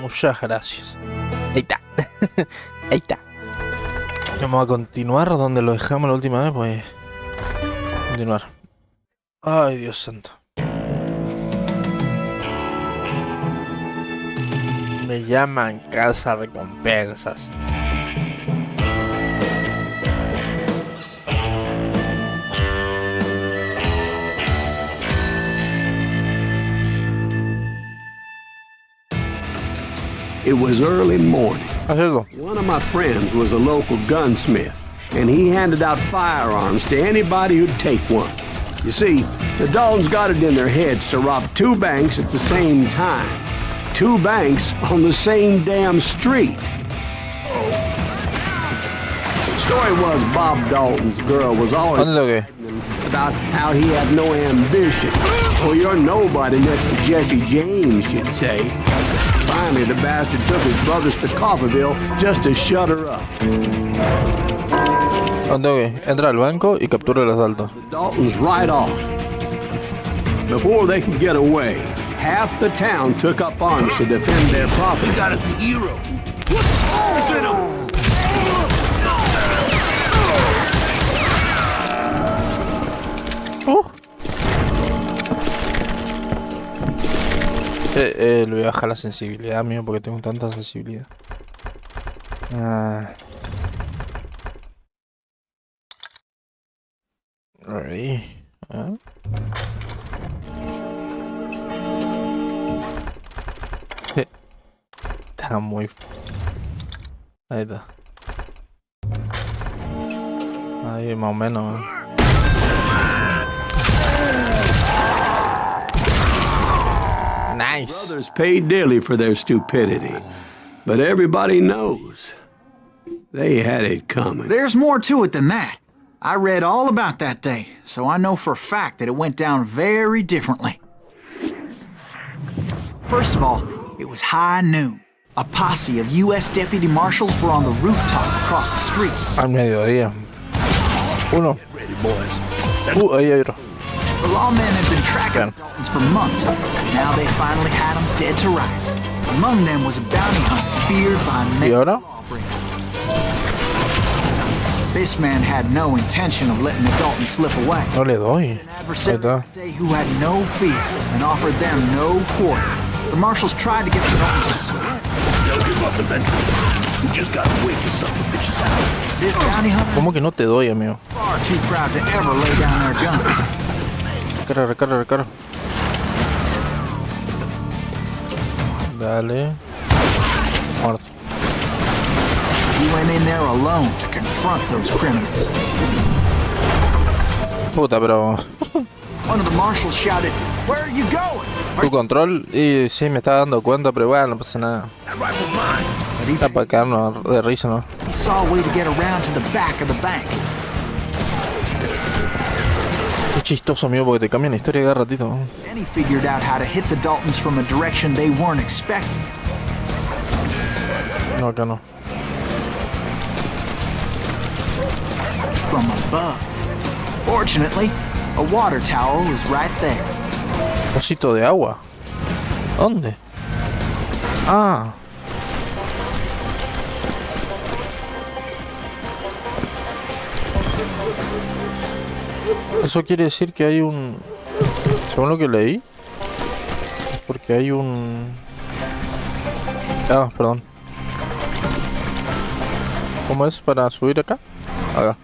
Muchas gracias. Ahí está. Ahí está. Vamos a continuar donde lo dejamos la última vez, pues. Continuar. Ay, Dios santo. Me llaman casa recompensas. It was early morning. Hago. One of my friends was a local gunsmith, and he handed out firearms to anybody who'd take one. You see, the Daltons got it in their heads to rob 2 banks at the same time. 2 banks on the same damn street. The story was Bob Dalton's girl was always about how he had no ambition. Oh, you're nobody next to Jesse James, she'd say. Finally, the bastard took his brothers to Coffeyville just to shut her up. Entra al banco y captura los Daltons. The Daltons right off. Before they could get away, half the town took up arms to defend their property. You got us a hero. What's holes in him? Le voy a bajar la sensibilidad, mío, porque tengo tanta sensibilidad. Ready. Está muy... Ahí está. Ahí más o menos. Nice. Brothers paid dearly for their stupidity, but everybody knows they had it coming. There's more to it than that. I read all about that day, so I know for a fact that it went down very differently. First of all, it was high noon. A posse of U.S. deputy marshals were on the rooftop across the street. Al mediodía. Uno. Get ready, boys. Ahí hay otro. The lawmen had been tracking the Daltons for months. Now they finally had them dead to rights. Among them was a bounty hunter feared by many lawbreakers. This man had no intention of letting the Daltons slip away. No le doy. An adversary who had no fear and offered them no quarter. The marshals tried to get the Daltons to surrender. They'll give up eventually. We just gotta wait to suck the bitches out. This bounty hunter ¿Cómo que no te doy, amigo? far too proud to ever lay down their guns. Recarga. Dale. Muerto. He went in there alone to confront those criminals. Puta, pero... One of the marshals shouted, "Where are you going?" Tu control, y sí, me estaba dando cuenta, pero bueno, no pasa nada. Está para quedarnos de risa, ¿no? He saw a way to get around to the back of the bank. Qué chistoso, amigo, porque te cambian la historia cada ratito. Then he figured out how to hit the Daltons from a direction they weren't expecting. No, acá no. From above. Fortunately, a water tower was right there. Pocito de agua. ¿Dónde? Ah. Eso quiere decir que hay un... Según lo que leí, porque hay un... Ah, perdón. ¿Cómo es para subir acá? Acá.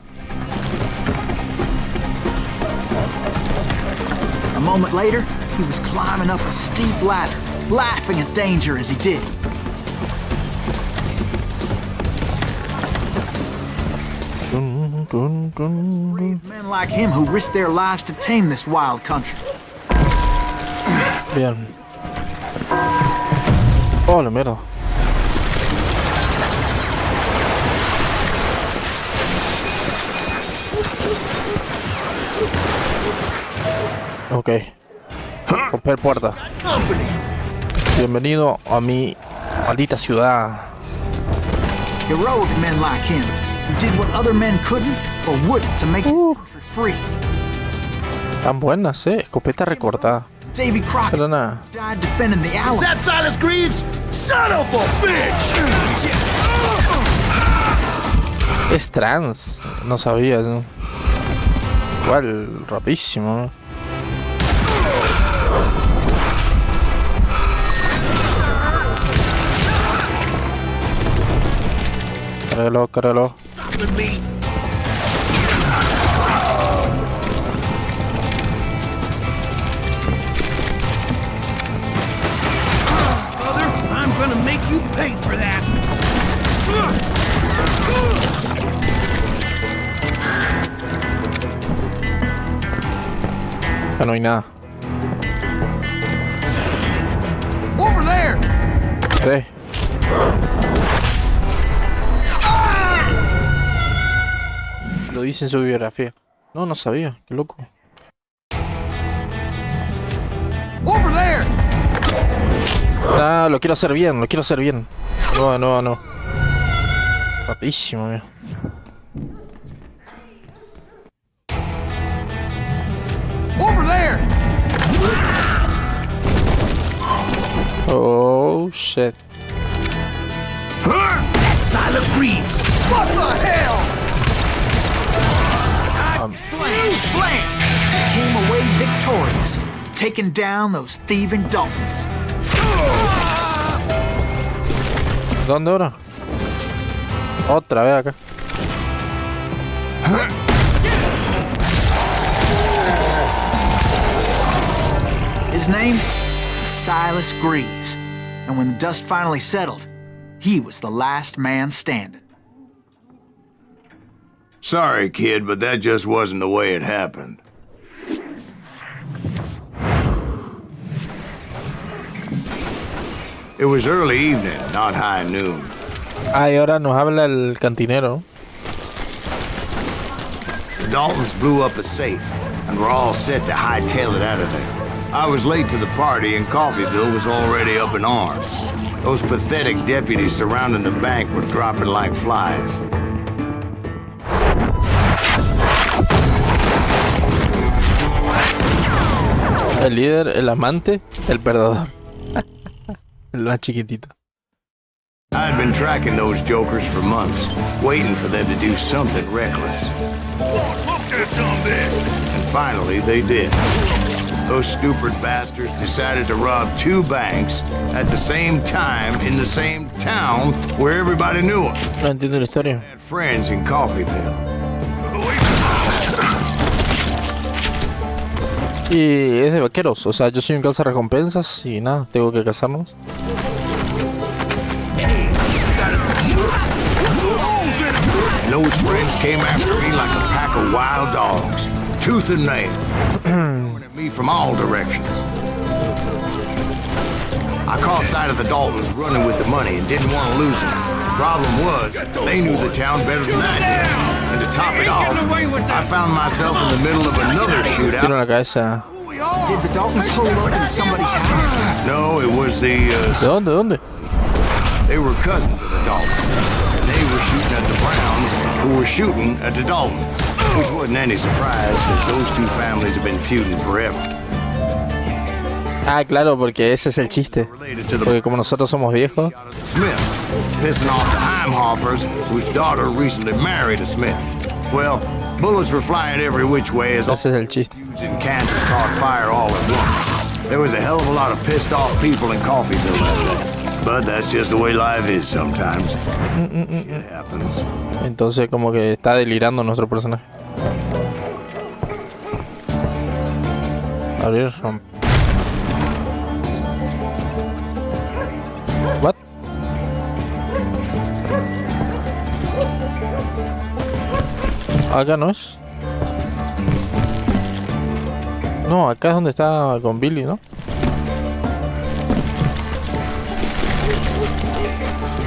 A moment later, he was climbing up a steep ladder, laughing at danger as he did. Brave men like him who risked their lives to tame this wild country. Bien. Oh, la mierda. Ok. Romper puerta. Bienvenido a mi maldita ciudad. Heroic men like him who did what other men couldn't or wouldn't to make this country free. Tan buenas, escopeta recortada. Davy Crockett Pero nada. died defending the Alamo. Is that Silas Greaves? Son of a bitch! Es trans. No sabía eso. Igual, rapísimo, ¿no? Cárgalo, cárgalo. I'm gonna make you pay for that. Ya no hay nada. Over there. Sí. Lo dice en su biografía. No, no sabía. Qué loco. Over there. Ah, lo quiero hacer bien, lo quiero hacer bien. No, no, no. Rapidísimo, mira. Over there. Oh, shit. That's Silas Greaves. What the hell? Blam! Came away victorious, taking down those thieving Daltons. ¿Dónde ahora? Otra vez acá. His name? Silas Greaves. And when the dust finally settled, he was the last man standing. Sorry, kid, but that just wasn't the way it happened. It was early evening, not high noon. Ah, y ahora nos habla el cantinero. The Daltons blew up a safe, and were all set to hightail it out of there. I was late to the party, and Coffeyville was already up in arms. Those pathetic deputies surrounding the bank were dropping like flies. El líder, el amante, el perdedor. El más chiquitito. I'd been tracking those jokers for months, waiting for them to do something reckless. And finally, they did. Those stupid bastards decided to rob 2 banks at the same time in the same town where everybody knew them. No entiendo la historia. Had friends in Coffeyville. Y es de vaqueros, o sea, yo soy un cazarrecompensas y nada, tengo que cazarnos. Those friends came after me like a pack of wild dogs, tooth and nail, going at me from all directions. I caught sight of the Daltons running with the money and didn't want to lose them. Problem was, they knew the town better than I did. And to top it off, I found myself in the middle of another shootout. Tiro la cabeza. Did the Daltons pull up in somebody's house? No, it was the... ¿De dónde? ¿Dónde? They were cousins of the Daltons. And they were shooting at the Browns, who were shooting at the Daltons. Which wasn't any surprise, as those 2 families have been feuding forever. Ah, claro, porque ese es el chiste. Porque como nosotros somos viejos. Smith, pissing off the Heimhoffers, whose daughter recently married a Smith. Well, bullets were flying every which way as all Ese es el chiste. feuds in Kansas caught fire all at once. There was a hell of a lot of pissed off people in Coffeyville that day. But that's just the way life is sometimes. Shit happens. Entonces como que está delirando nuestro personaje. Abrir, romper. What? Acá no es. No, acá es donde está con Billy, ¿no?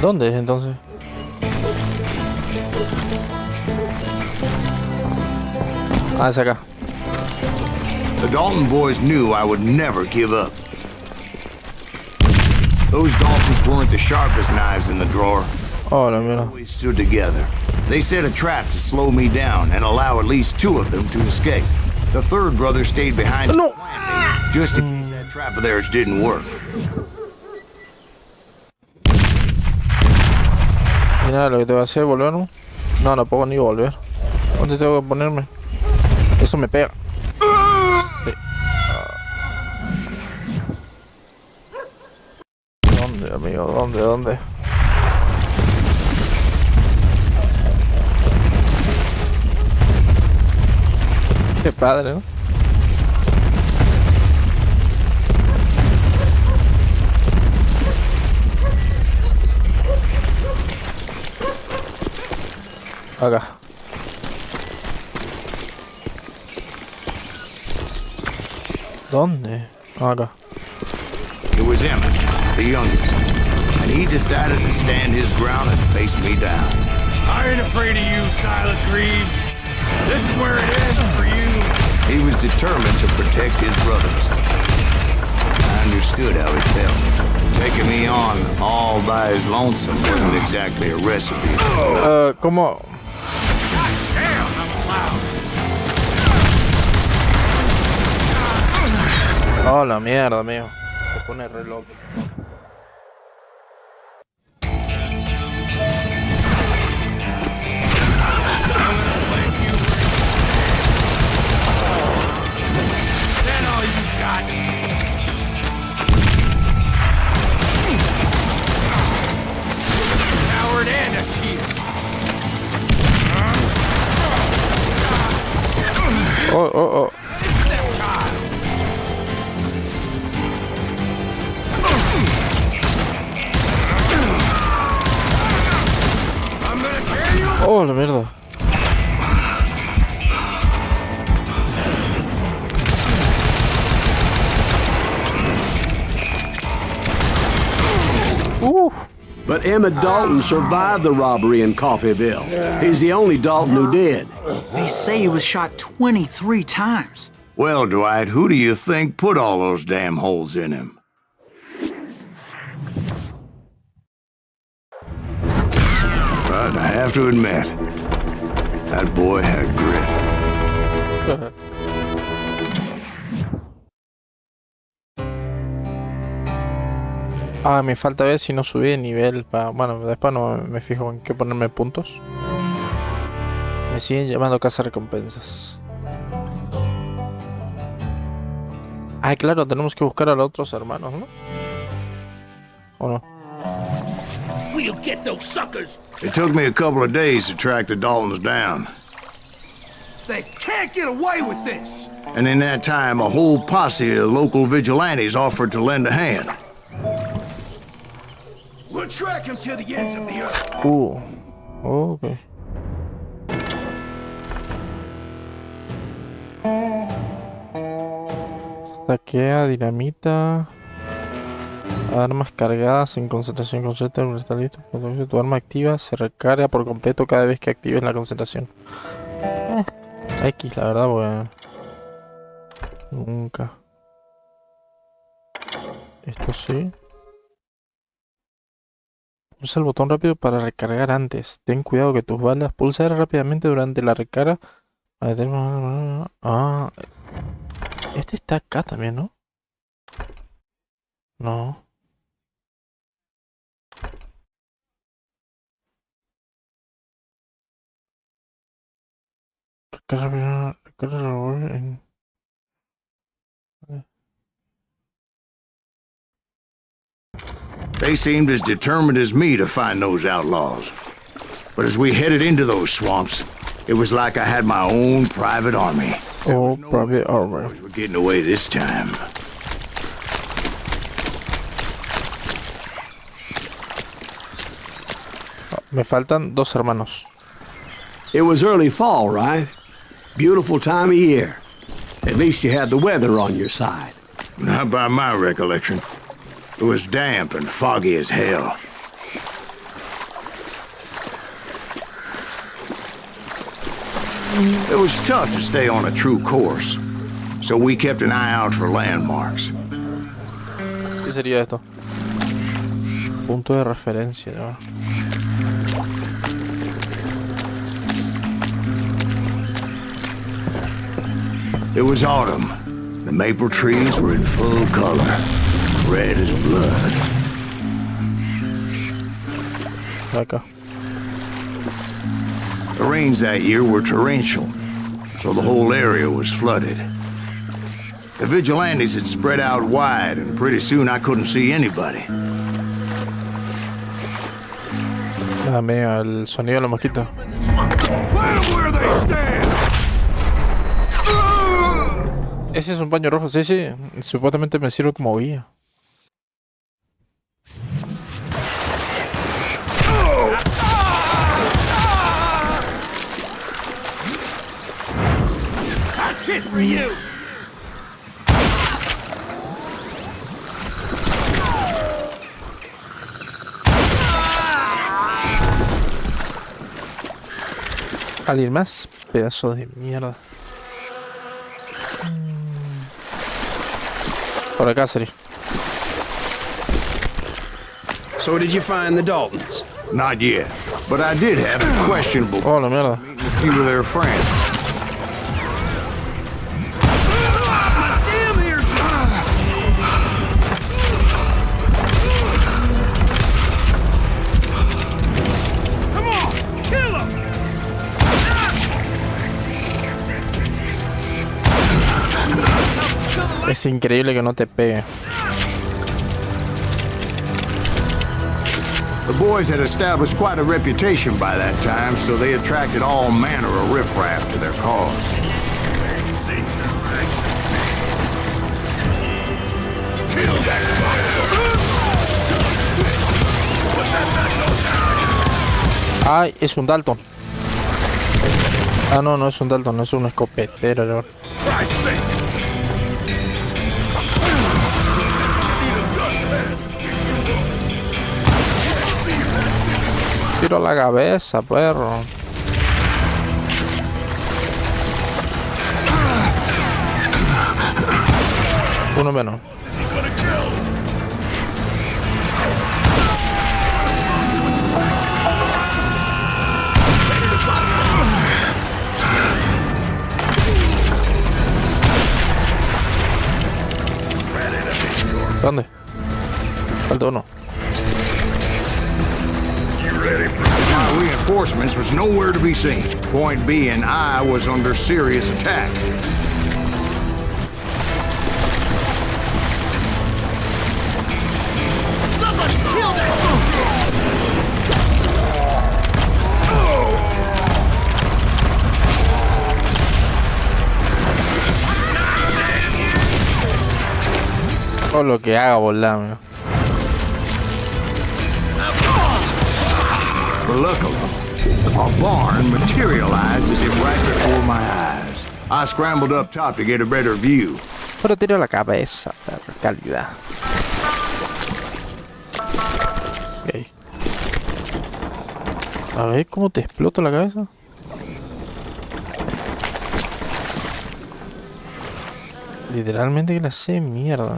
¿Dónde es entonces? Ah, es acá. The Dalton boys knew I would never give up. Those Daltons weren't the sharpest knives in the drawer. Oh, la mierda. We stood together. They set a trap to slow me down and allow at least 2 of them to escape. The 3rd brother stayed behind No. just in case that trap of theirs didn't work. nada, lo que tengo que hacer es volverme. No, no puedo ni volver. ¿Dónde tengo que ponerme? Eso me pega. Sí. ¿Dónde, amigo? ¿Dónde? Qué padre, ¿no? Acá. ¿Dónde? Acá. It was Emmett, the youngest, and he decided to stand his ground and face me down. I ain't afraid of you, Silas Greaves. This is where it ends for you. He was determined to protect his brothers. I understood how he felt. Taking me on all by his lonesome wasn't exactly a recipe. ¿Cómo? Damn, I'm loud. Oh, la mierda, amigo. Se pone re loco. Then all you got. Coward and a cheater. Oh. Stepchild. I'm gonna tear you. Oh, la mierda. But Emmett Dalton survived the robbery in Coffeyville. He's the only Dalton who did. They say he was shot 23 times. Well, Dwight, who do you think put all those damn holes in him? But I have to admit, that boy had grit. Me falta ver si no subí de nivel. Bueno, después no me fijo en qué ponerme puntos. Me siguen llamando a casa recompensas. Claro, tenemos que buscar a los otros hermanos, ¿no? ¿O no? We'll get those suckers. It took me a couple of days to track the Daltons down. They can't get away with this. And in that time, a whole posse of local vigilantes offered to lend a hand. We'll track him to the ends of the earth. Ok. Saquea, dinamita. Armas cargadas en concentración constante. Está listo. Cuando tu arma activa se recarga por completo cada vez que actives la concentración. X, la verdad, porque nunca. Esto sí. Usa el botón rápido para recargar antes. Ten cuidado que tus balas pulsar rápidamente durante la recarga. Este está acá también, ¿no? No. Recarga en... They seemed as determined as me to find those outlaws. But as we headed into those swamps, it was like I had my own private army. Oh, private army. We're getting away this time. Me faltan dos hermanos. It was early fall, right? Beautiful time of year. At least you had the weather on your side. Not by my recollection. It was damp and foggy as hell. It was tough to stay on a true course, so we kept an eye out for landmarks. ¿Qué sería esto? Punto de referencia, ¿no? It was autumn. The maple trees were in full color, red as blood. Acá. The rains that year were torrential, so the whole area was flooded. The vigilantes had spread out wide, and pretty soon I couldn't see anybody. Dame el sonido de la mosquita. Ese es un paño rojo, sí, sí. Supuestamente me sirve como guía. That's it for you. ¿Alguien más? Pedazo de mierda. Por acá, serio. So did you find the Daltons? Not yet, but I did have a questionable Oh, la mierda. meeting a few of their friends. Es increíble que no te pegue. The boys had established quite a reputation by that time, so they attracted all manner of riffraff to their cause. Ay, es un Dalton. Ah, no, no es un Dalton, no es un escopetero. Yo. Tiro la cabeza, perro. Uno menos. ¿Dónde? Falta uno. My reinforcements was nowhere to be seen. Point being, I was under serious attack. Somebody kill that Todo lo que haga, volar, amigo. Luckily, a barn materialized as if right before my eyes. I scrambled up top to get a better view. Pero tiro la cabeza, perro. Calidad. Ok. A ver cómo te exploto la cabeza. Literalmente que la sé mierda.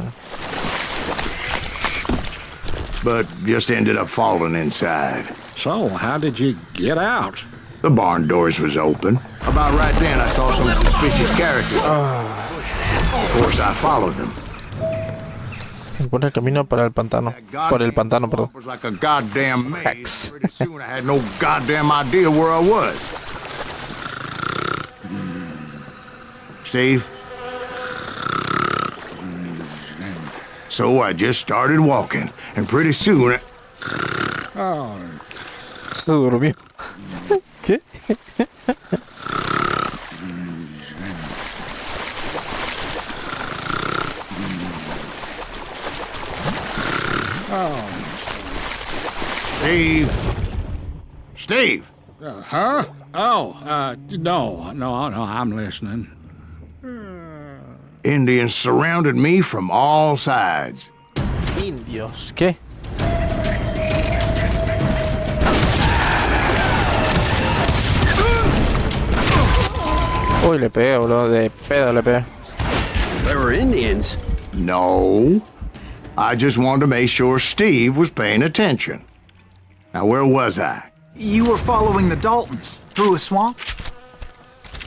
But just ended up falling inside. So, how did you get out? The barn doors was open. About right then, I saw some suspicious characters. Of course, I followed them. Encuentra el camino para el pantano. Por el pantano, perdón. It was like a goddamn maze. Hex. Pretty soon, I had no goddamn idea where I was. Steve? So I just started walking, and pretty soon... Oh, Se durmió. ¿Qué? Steve? Steve? huh? Oh, no, I'm listening. Indians surrounded me from all sides. Indios, ¿qué? Uy, le pegué, boludo. De pedo le pegué. There were Indians. No. I just wanted to make sure Steve was paying attention. Now, where was I? You were following the Daltons through a swamp?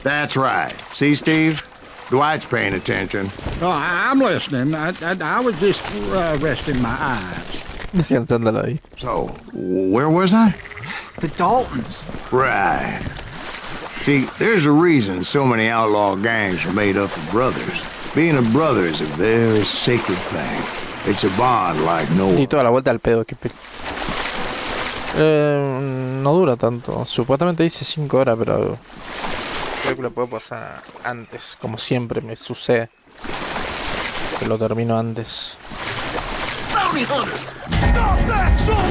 That's right. See, Steve? Dwight's paying attention. No, I'm listening. I was just resting my eyes. Cantándolo ahí. So, where was I? The Daltons. Right. See, there's a reason so many outlaw gangs are made up of brothers. Being a brother is a very sacred thing. It's a bond like no Y toda la vuelta al pedo, no dura tanto. Supuestamente dice 5 horas, pero creo que lo puedo pasar antes. Como siempre me sucede, que lo termino antes. Bounty hunter! Stop that son!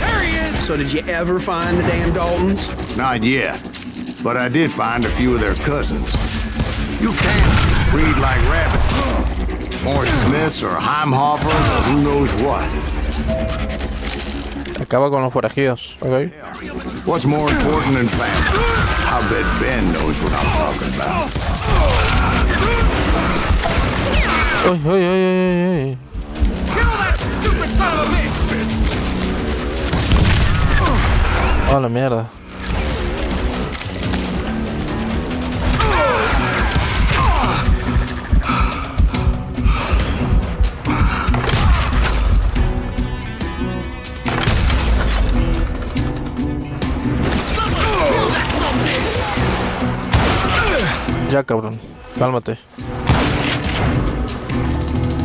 There he is! So did you ever find the damn Daltons? Not yet, but I did find a few of their cousins. You can't breed like rabbits. More Smiths or Heimhoffers or who knows what. Acaba con los forajidos, ok. What's more important than family? I bet Ben knows what I'm talking about. Uy, uy, uy, uy, uy. Kill that stupid son of a bitch! Oh, la mierda. Ya, cabrón. Cálmate.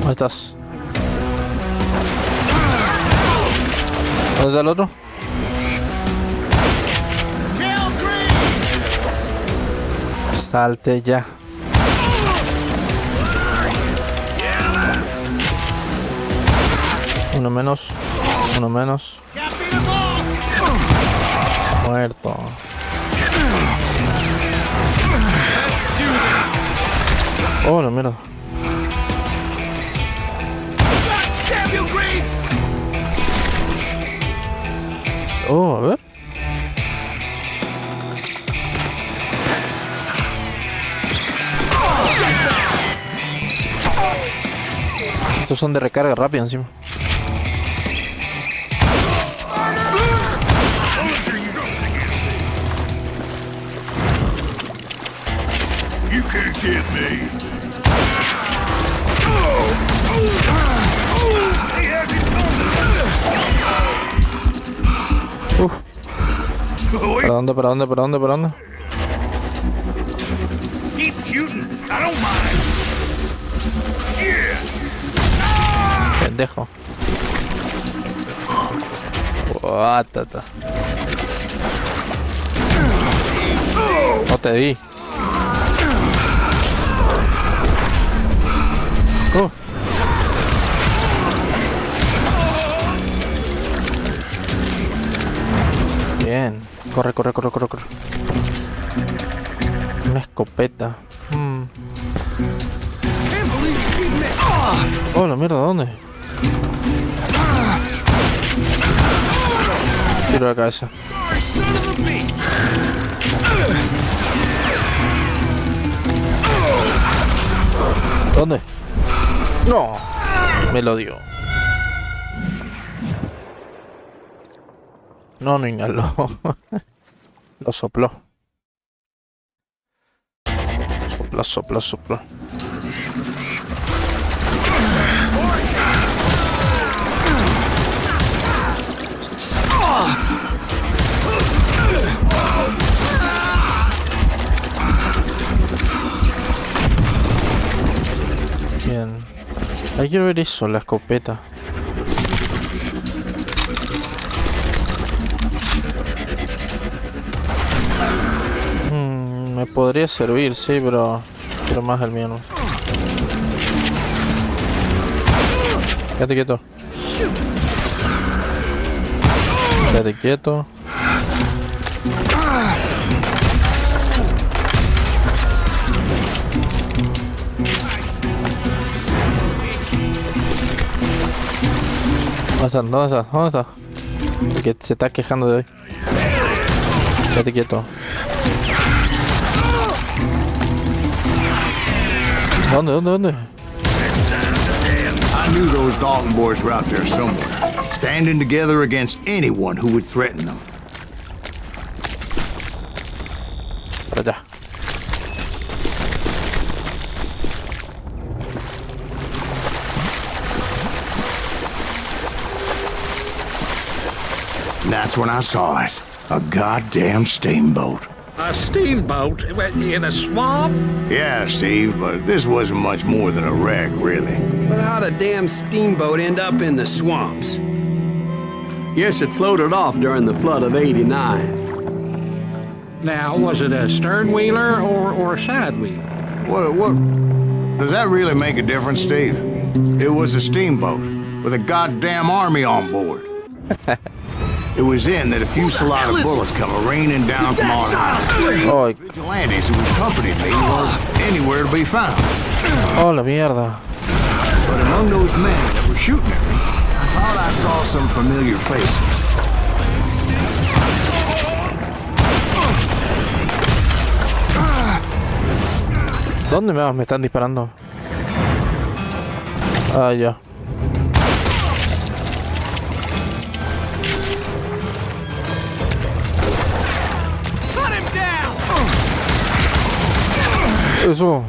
¿Dónde estás? ¿Dónde está el otro? Salte ya. Uno menos. Uno menos. Muerto. Oh, la mierda. Oh, a ver. Estos son de recarga rápida encima. You can't get me! Uf. ¿Para dónde? ¿Para dónde? ¿Para dónde? ¿Para dónde? Keep shooting! I don't mind! Shit! Pendejo. Guatata. No te di. Bien. Corre, corre, corre, corre, corre. Una escopeta. Oh, la mierda, ¿dónde? Tiro la cabeza. ¿Dónde? No. Me lo dio. No, no inhaló. Lo sopló. Sopló, sopló, sopló. Bien. Hay que ver eso, la escopeta. Me podría servir, sí, pero más el mío no. Quédate quieto. Quédate quieto. ¿Dónde está? ¿Dónde está? ¿Dónde está? Porque se está quejando de hoy. Quédate quieto. ¿Dónde? ¿Dónde? ¿Dónde? I knew those Dalton boys were out there somewhere, standing together against anyone who would threaten them. Para allá. And that's when I saw it. A goddamn steamboat. A steamboat in a swamp? Yeah, Steve, but this wasn't much more than a wreck, really. But how'd a damn steamboat end up in the swamps? Guess it floated off during the flood of '89. Now, was it a stern wheeler or a side wheeler? What? Does that really make a difference, Steve? It was a steamboat with a goddamn army on board. It was then that a fusillade of bullets come raining down from on high. Oh, Vigilantes who accompanied me weren't anywhere to be found. oh, la mierda. But among those men that were shooting at me, I thought I saw some familiar faces. ¿Dónde me están disparando? Ah, ya. Eso.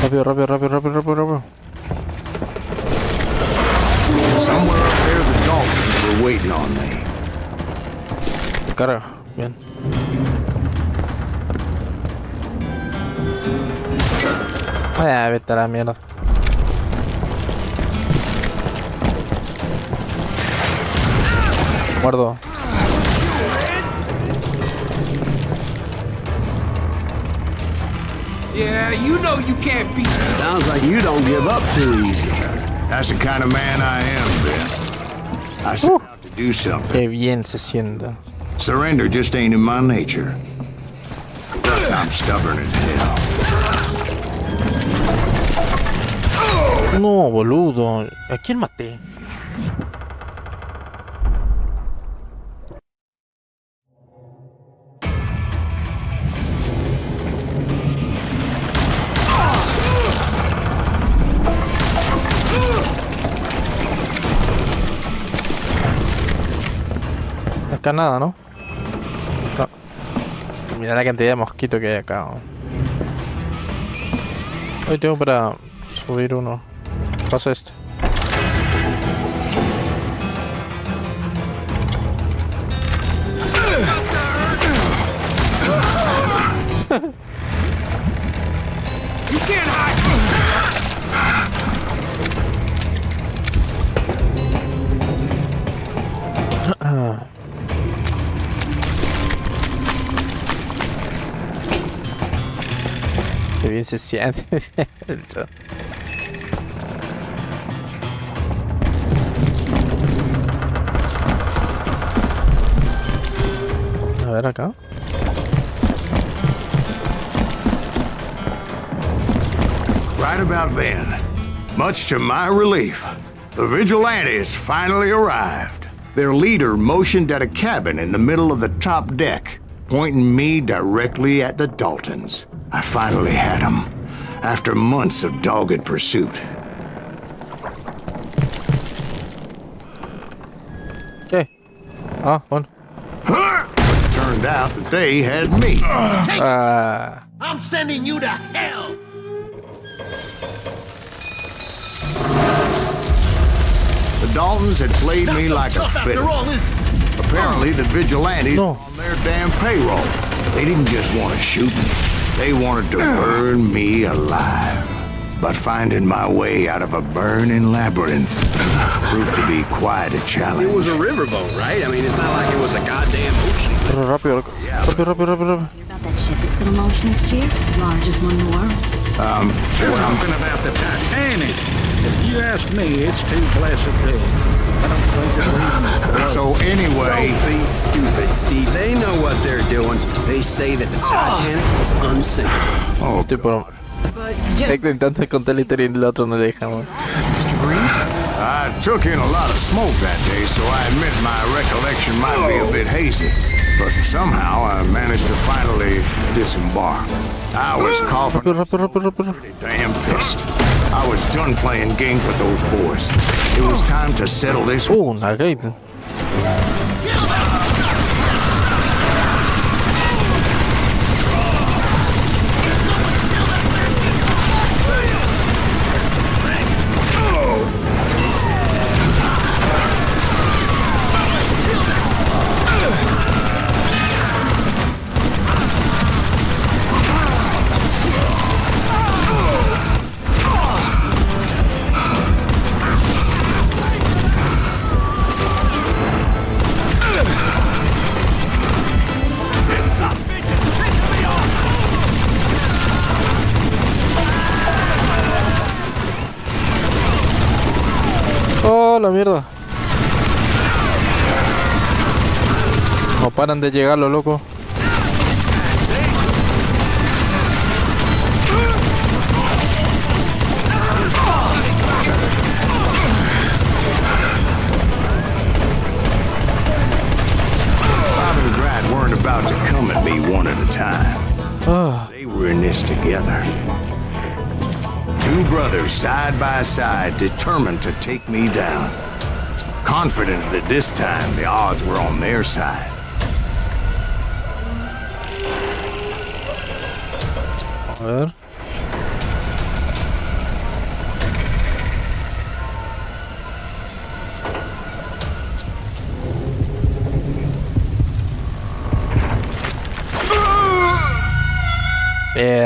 Rápido, rápido, rápido, rápido, rápido, rápido. Somewhere up there, the Daltons were waiting on me. Carga, bien. Ah, vete a la mierda. Muerdo. Yeah, you know you can't beat. Sounds like you don't give up too easy. That's the kind of man I am, Ben. I set out to do something. Qué bien se sienta. Surrender just ain't in my nature. Plus, I'm stubborn as hell. No, boludo. ¿A quién maté? Acá nada, ¿no? No. Mira la cantidad de mosquitos que hay acá. Hoy tengo para subir uno. Pasa este. You can't hide. Qué bien se siente. A ver acá. Right about then, much to my relief, the vigilantes finally arrived. Their leader motioned at a cabin in the middle of the top deck, pointing me directly at the Daltons. I finally had them, after months of dogged pursuit. ¿Qué? Ah, bueno. It turned out that they had me. Ah. I'm sending you to hell. The Daltons had played me like a fiddle. Apparently, the vigilantes No. were on their damn payroll. They didn't just want to shoot me. They wanted to burn me alive. But finding my way out of a burning labyrinth proved to be quite a challenge. It was a riverboat, right? I mean, it's not like it was a goddamn ocean. Rápido, rápido, rápido, rápido. Hear about that ship that's gonna launch next year? Largest one in the world. They're talking about the Titanic. If you ask me, it's too blessed big. I don't think it'll even float. So anyway, Don't be stupid, Steve. They know what they're doing. They say that the Titanic is unsinkable. Estoy por... But Estoy intentando contar la historia y el otro no le dejamos. Mr. Greaves? I took in a lot of smoke that day, so I admit my recollection might be a bit hazy. But somehow I managed to finally disembark. I was coughing, Rápido, rápido, rápido, rápido. pretty damn pissed. I was done playing games with those boys. It was time to settle this. Una gate. mierda. No paran de llegar los locos. Weren't about to come at me one at a time. They were in this together. Two brothers side by side, determined to take me down. Confident that this time the odds were on their side. A ver.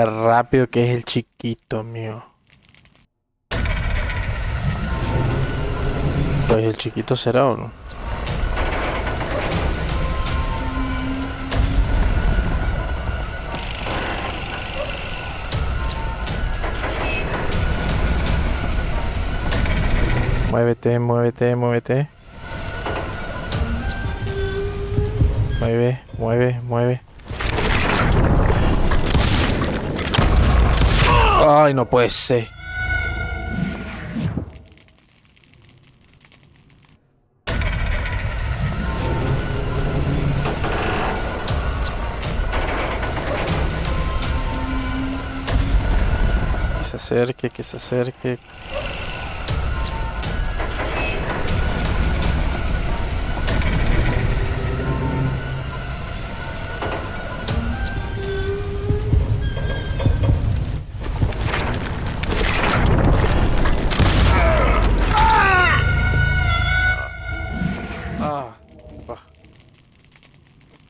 Rápido que es el chiquito mío. Pues el chiquito será o no. Muévete, muévete, muévete. Mueve, mueve, mueve. Ay, no puede ser. Que se acerque, que se acerque.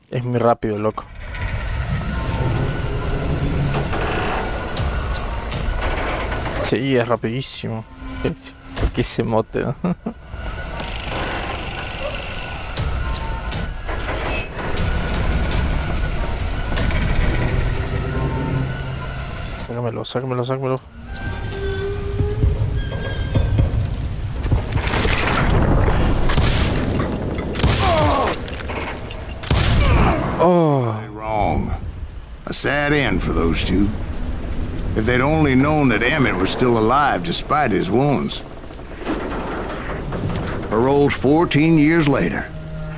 Es muy rápido, loco. Sí, es rapidísimo. ¿Por qué ese mote, no? Sácamelo, sácamelo, sácamelo. Oh. Wrong. A sad end for those two. If they'd only known that Emmett was still alive despite his wounds. Paroled 14 years later,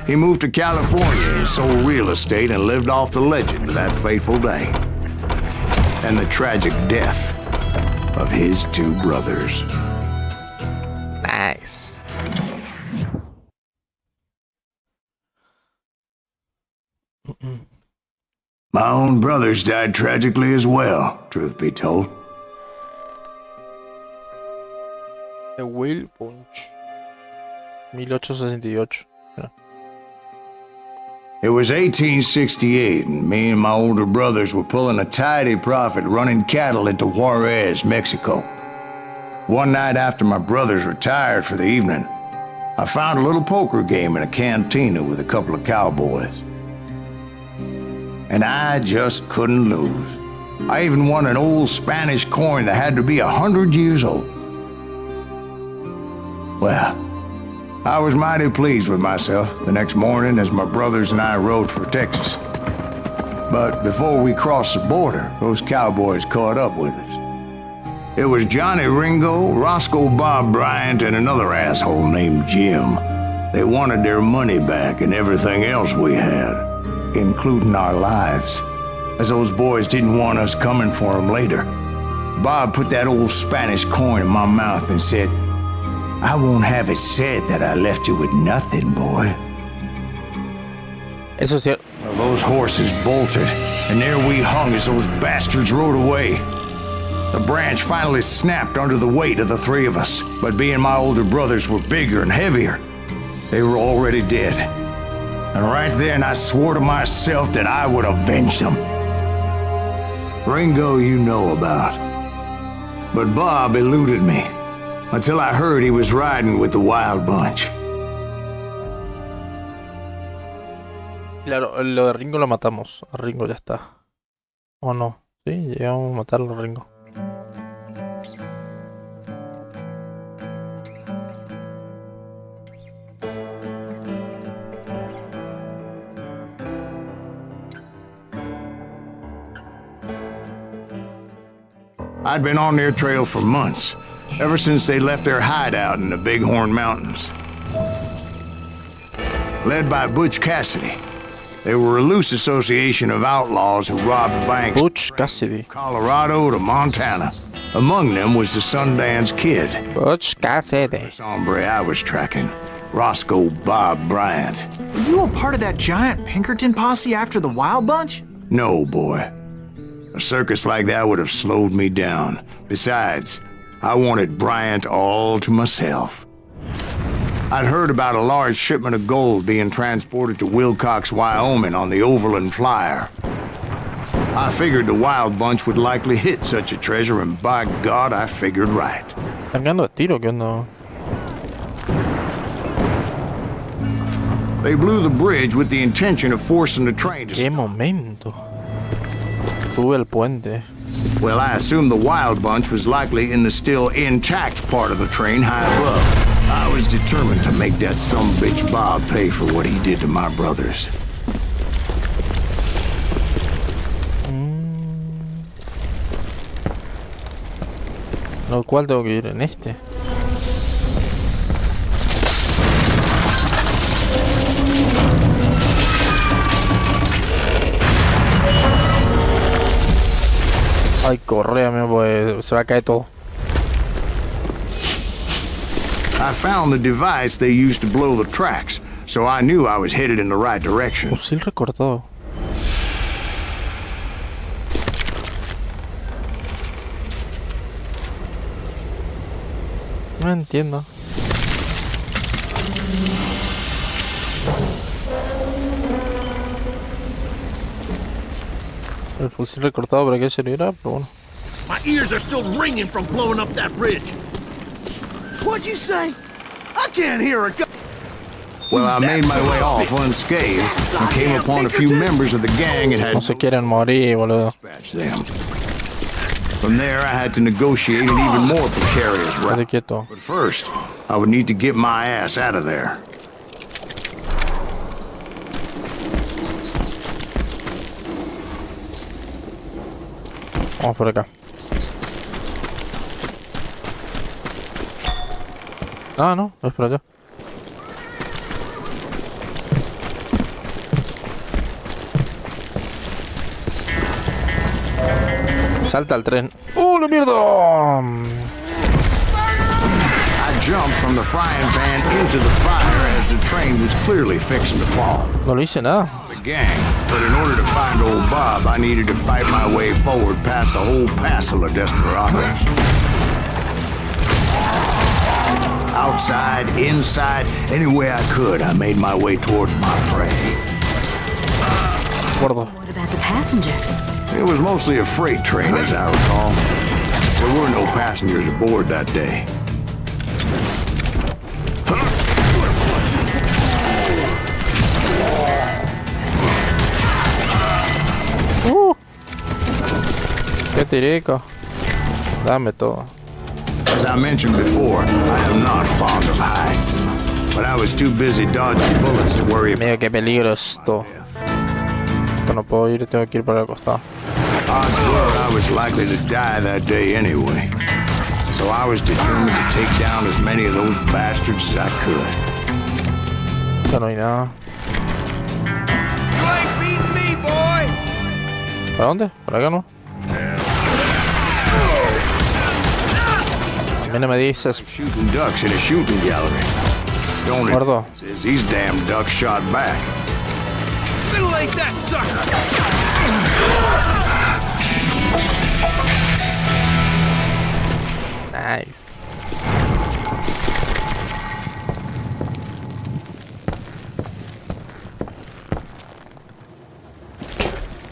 he moved to California and sold real estate and lived off the legend of that fateful day. And the tragic death of his two brothers. Nice. My own brothers died tragically as well, truth be told. The Whale Punch. 1868. Yeah. It was 1868, and me and my older brothers were pulling a tidy profit running cattle into Juarez, Mexico. One night after my brothers retired for the evening, I found a little poker game in a cantina with a couple of cowboys. And I just couldn't lose. I even won an old Spanish coin that had to be 100 years old. Well, I was mighty pleased with myself the next morning as my brothers and I rode for Texas. But before we crossed the border, those cowboys caught up with us. It was Johnny Ringo, Roscoe Bob Bryant, and another asshole named Jim. They wanted their money back and everything else we had, including our lives, as those boys didn't want us coming for them later. Bob put that old Spanish coin in my mouth and said, "I won't have it said that I left you with nothing, boy." Eso es cierto. Well, those horses bolted, and there we hung as those bastards rode away. The branch finally snapped under the weight of the three of us, but being my older brothers were bigger and heavier, they were already dead. And right then I swore to myself that I would avenge them. Ringo you know about. But Bob eluded me until I heard he was riding with the Wild Bunch. Claro, lo de Ringo lo matamos. A Ringo ya está. ¿O no? Sí, llegamos a matarlo a Ringo. I'd been on their trail for months, ever since they left their hideout in the Bighorn Mountains. Led by Butch Cassidy, they were a loose association of outlaws who robbed banks Butch Cassidy. from Colorado to Montana. Among them was the Sundance Kid. Butch Cassidy. This hombre I was tracking, Roscoe Bob Bryant. Were you a part of that giant Pinkerton posse after the Wild Bunch? No, boy. A circus like that would have slowed me down. Besides, I wanted Bryant all to myself. I'd heard about a large shipment of gold being transported to Wilcox, Wyoming on the Overland Flyer. I figured the Wild Bunch would likely hit such a treasure, and by God, I figured right. Están ganando a tiro, ¿qué onda? They blew the bridge with the intention of forcing the train to ¡Qué stop. momento! Sube el puente. Well, I assumed the Wild Bunch was likely in the still intact part of the train high above. I was determined to make that sumbitch Bob pay for what he did to my brothers. Lo cual tengo que ir en este. Ay, corre, amigo, pues se va a caer todo. I found the device they used to blow the tracks, so I knew I was headed in the right direction. Fusil recortado. No entiendo. El fusil recortado, ¿para qué servirá? Pero bueno. My ears are still ringing from blowing up that bridge. What'd you say? I can't hear a gun. Well, I made my way off unscathed and came upon a few members of the gang and had No se quieren morir, boludo. dispatched them. From there, I had to negotiate an even more precarious Quédate route. quieto. But first, I would need to get my ass out of there. Vamos por acá. Ah, no, es por allá. Salta al tren. ¡Oh, la mierda! I jumped from the frying pan into the fire as the train was clearly fixing to fall. No le hice nada. The gang, but in order to find old Bob, I needed to fight my way forward past a whole passel of desperados. Outside, inside, any way I could, I made my way towards my prey. Gordo. What about the passengers? It was mostly a freight train, as I recall. There were no passengers aboard that day. Qué tirico. Dame todo. As I mentioned before, I am not fond of heights. But I was too busy dodging bullets to worry about Mira qué peligro esto. No puedo ir, tengo que ir para el costado. odds were I was likely to die that day anyway. So I was determined to take down as many of those bastards as I could. Ya no hay nada. You ain't beating me, boy. ¿Para dónde? ¿Para acá no? A mí no me dices. Shooting ducks in a shooting gallery. The only Gordo. difference is these damn ducks shot back. Middle-ain't that sucker. Nice.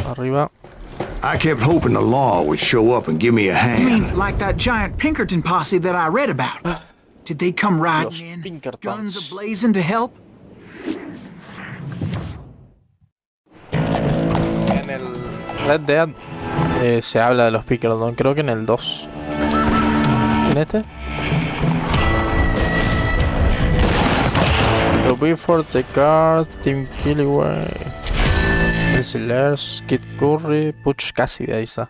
Arriba. I kept hoping the law would show up and give me a I hand. mean, like that giant Pinkerton posse that I read about. Did they come Los riding in, Pinkertons. guns a-blazing to help? En el Red Dead se habla de los Pinkerton, creo que en el 2. ¿En este? The Before the Car, Tim Killiway, Elsie Lers, Kid Curry, Butch Cassidy, ahí está.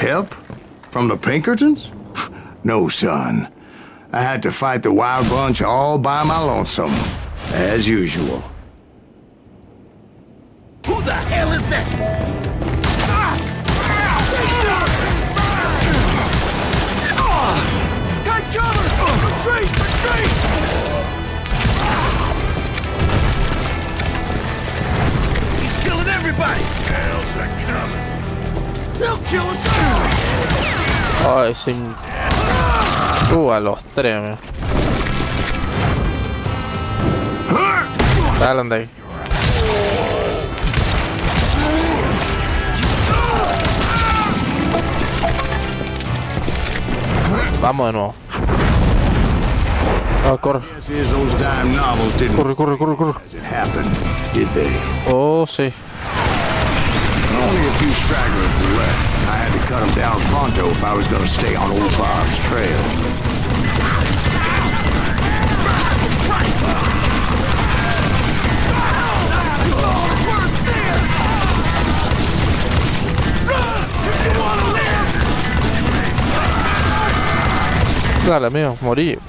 Help? From the Pinkertons? No, son. I had to fight the Wild Bunch all by my lonesome, as usual. Who the hell is that? Take cover! Retreat! Retreat! He's killing everybody! Hell's a coming! They'll kill us all! Ay, sin... a los tres, me. Salen de ahí. Vamos de nuevo. Ah, corre. Corre, corre, corre, corre. Oh, sí. Only a few stragglers were left. I had to cut them down pronto if I was going to stay on old Bob's trail. Dale, amigo, morí.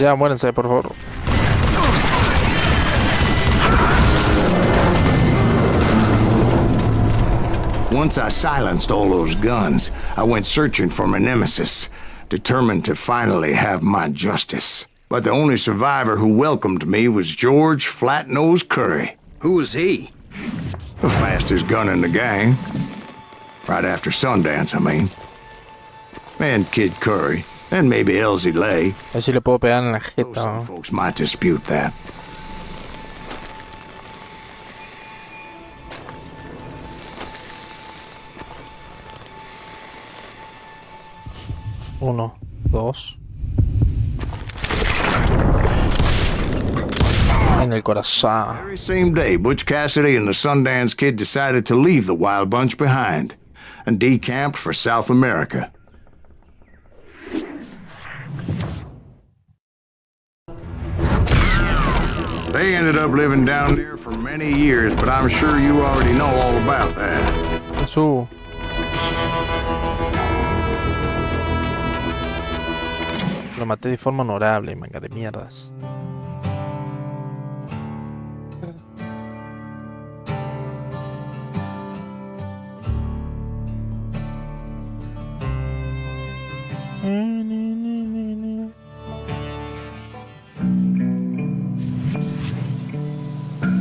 Ya, muérense, por favor. Once I silenced all those guns, I went searching for my nemesis, determined to finally have my justice. But the only survivor who welcomed me was George Flat-Nosed Curry. Who was he? The fastest gun in the gang. Right after Sundance, I mean. And Kid Curry. And maybe Elsie Lay. A ver si le puedo pegar en la Though jeta, some ¿no? folks might dispute that. Uno, dos. En el corazón. Very same day, Butch Cassidy and the Sundance Kid decided to leave the Wild Bunch behind and decamped for South America. They ended up living down there for many years, but I'm sure you already know all about that. Eso. Lo maté de forma honorable, manga de mierdas.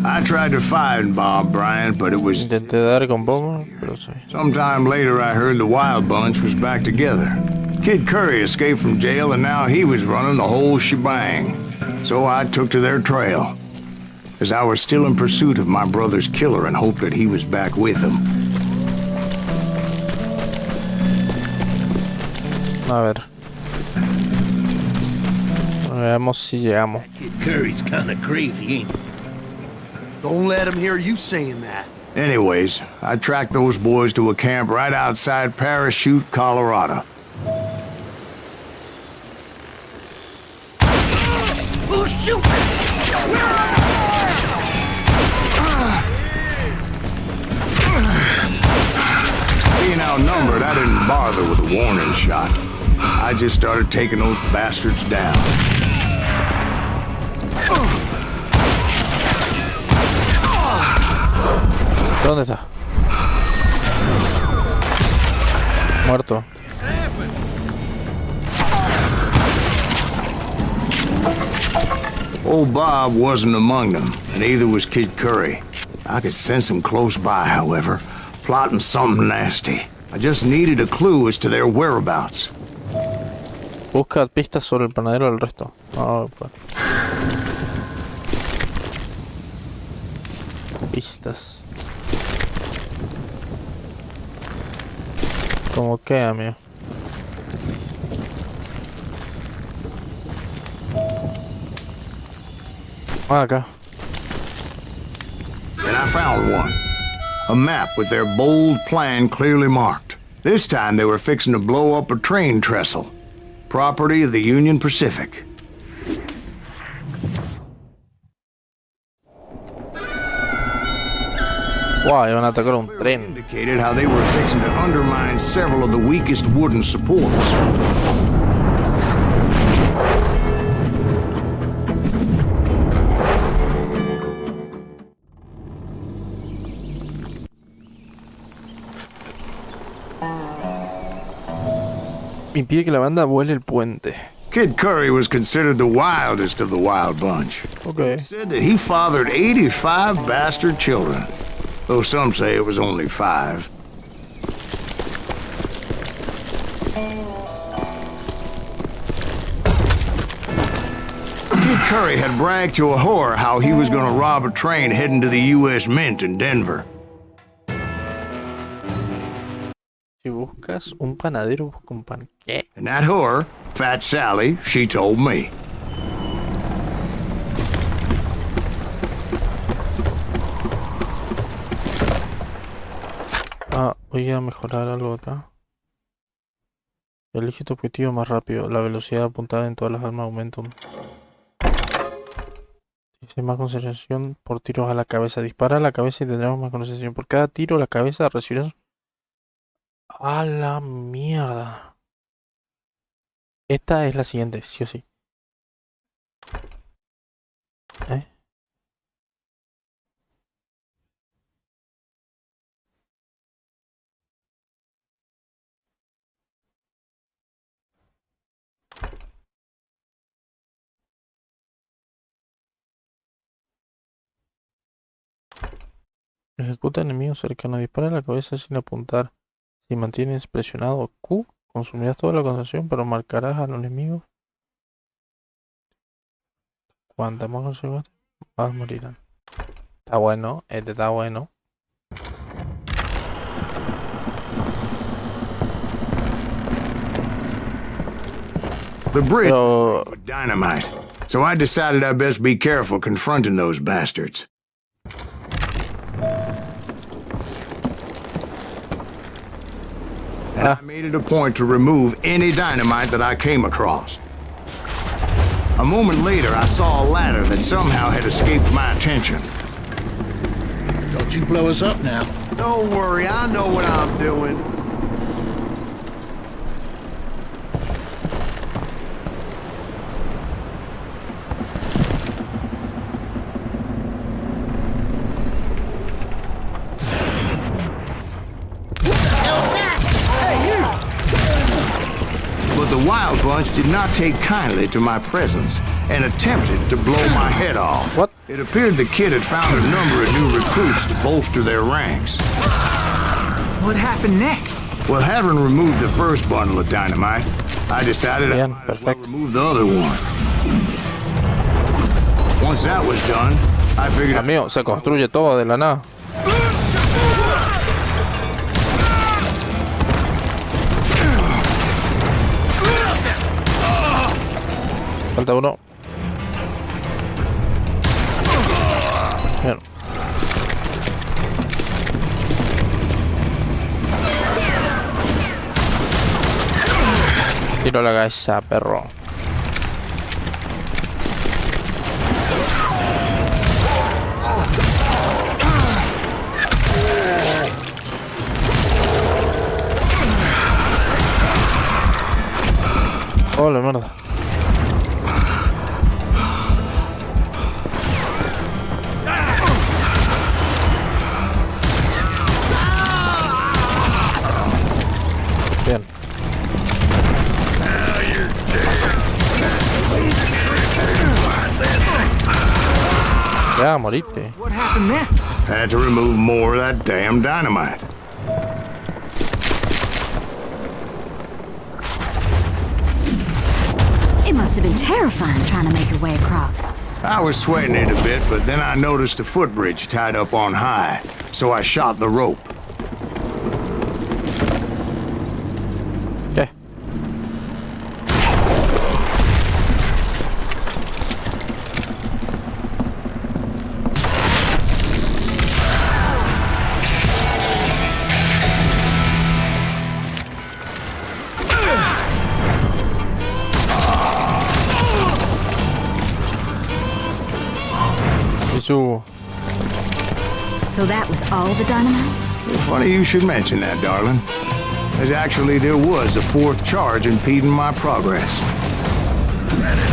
I tried to find Bob Bryant, but it was... Intenté dar con Bobo, pero sí. Sometime later, I heard the Wild Bunch was back together. Kid Curry escaped from jail, and now he was running the whole shebang. So I took to their trail, as I was still in pursuit of my brother's killer and hoped that he was back with him. A ver. Veamos si llegamos. Kid Curry's kinda crazy, ain't he? Don't let him hear you saying that. Anyways, I tracked those boys to a camp right outside Parachute, Colorado. Who's shooting? Being outnumbered, I didn't bother with a warning shot. I just started taking those bastards down. ¿Dónde está? Muerto. Old Bob wasn't among them, neither was Kid Curry. I could sense him close by, however, plotting something nasty. I just needed a clue as to their whereabouts. Busca pistas sobre el panadero del resto. Ah, pues. Pistas. ¿Cómo qué, amigo? Ah, acá. And I found one. A map with their bold plan clearly marked. This time they were fixing to blow up a train trestle. property of the Union Pacific. Wow, iban a atacar un tren. Indicated how they were fixing to undermine several of the weakest wooden supports. Impide que la banda vuele el puente. Kid Curry was considered the wildest of the wild bunch. Okay. It said that he fathered 85 bastard children, though some say it was only 5. Kid Curry had bragged to a whore how he was going to rob a train heading to the U.S. Mint in Denver. Si buscas un panadero, busca un pan. ¿Qué? And that whore, Fat Sally, she told me. Ah, voy a mejorar algo acá. Elige tu objetivo más rápido. La velocidad de apuntar en todas las armas aumenta. Dice más concentración por tiros a la cabeza. Dispara a la cabeza y tendremos más concentración. Por cada tiro a la cabeza recibirás... ¡A la mierda! Esta es la siguiente, sí o sí. ¿Eh? Ejecuta enemigos cercanos. Dispara a la cabeza sin apuntar. Si mantienes presionado Q, consumirás toda la concentración, pero marcarás a los enemigos. Cuanta más conservas, más morirán. Está bueno, este está bueno. The bridge was with dynamite, so I decided I'd best be careful confronting those bastards. And I made it a point to remove any dynamite that I came across. A moment later, I saw a ladder that somehow had escaped my attention. Don't you blow us up now. Don't worry, I know what I'm doing. The Wild Bunch did not take kindly to my presence and attempted to blow my head off. What? It appeared the kid had found a number of new recruits to bolster their ranks. What happened next? Well, having removed the first bundle of dynamite, I decided I might as well remove the other one. Once that was done, I figured... Amigo, se construye todo de la nada. Falta uno. Bien. Tiro a la cabeza, perro. Oh, la mierda. Bien. Ya, moriste. What happened then? Had to remove more of that damn dynamite. It must have been terrifying trying to make your way across. I was sweating it a bit, but then I noticed a footbridge tied up on high, so I shot the rope. ¿Qué? was all the dynamite? Funny you should mention that, darling. There was a fourth charge impeding my progress.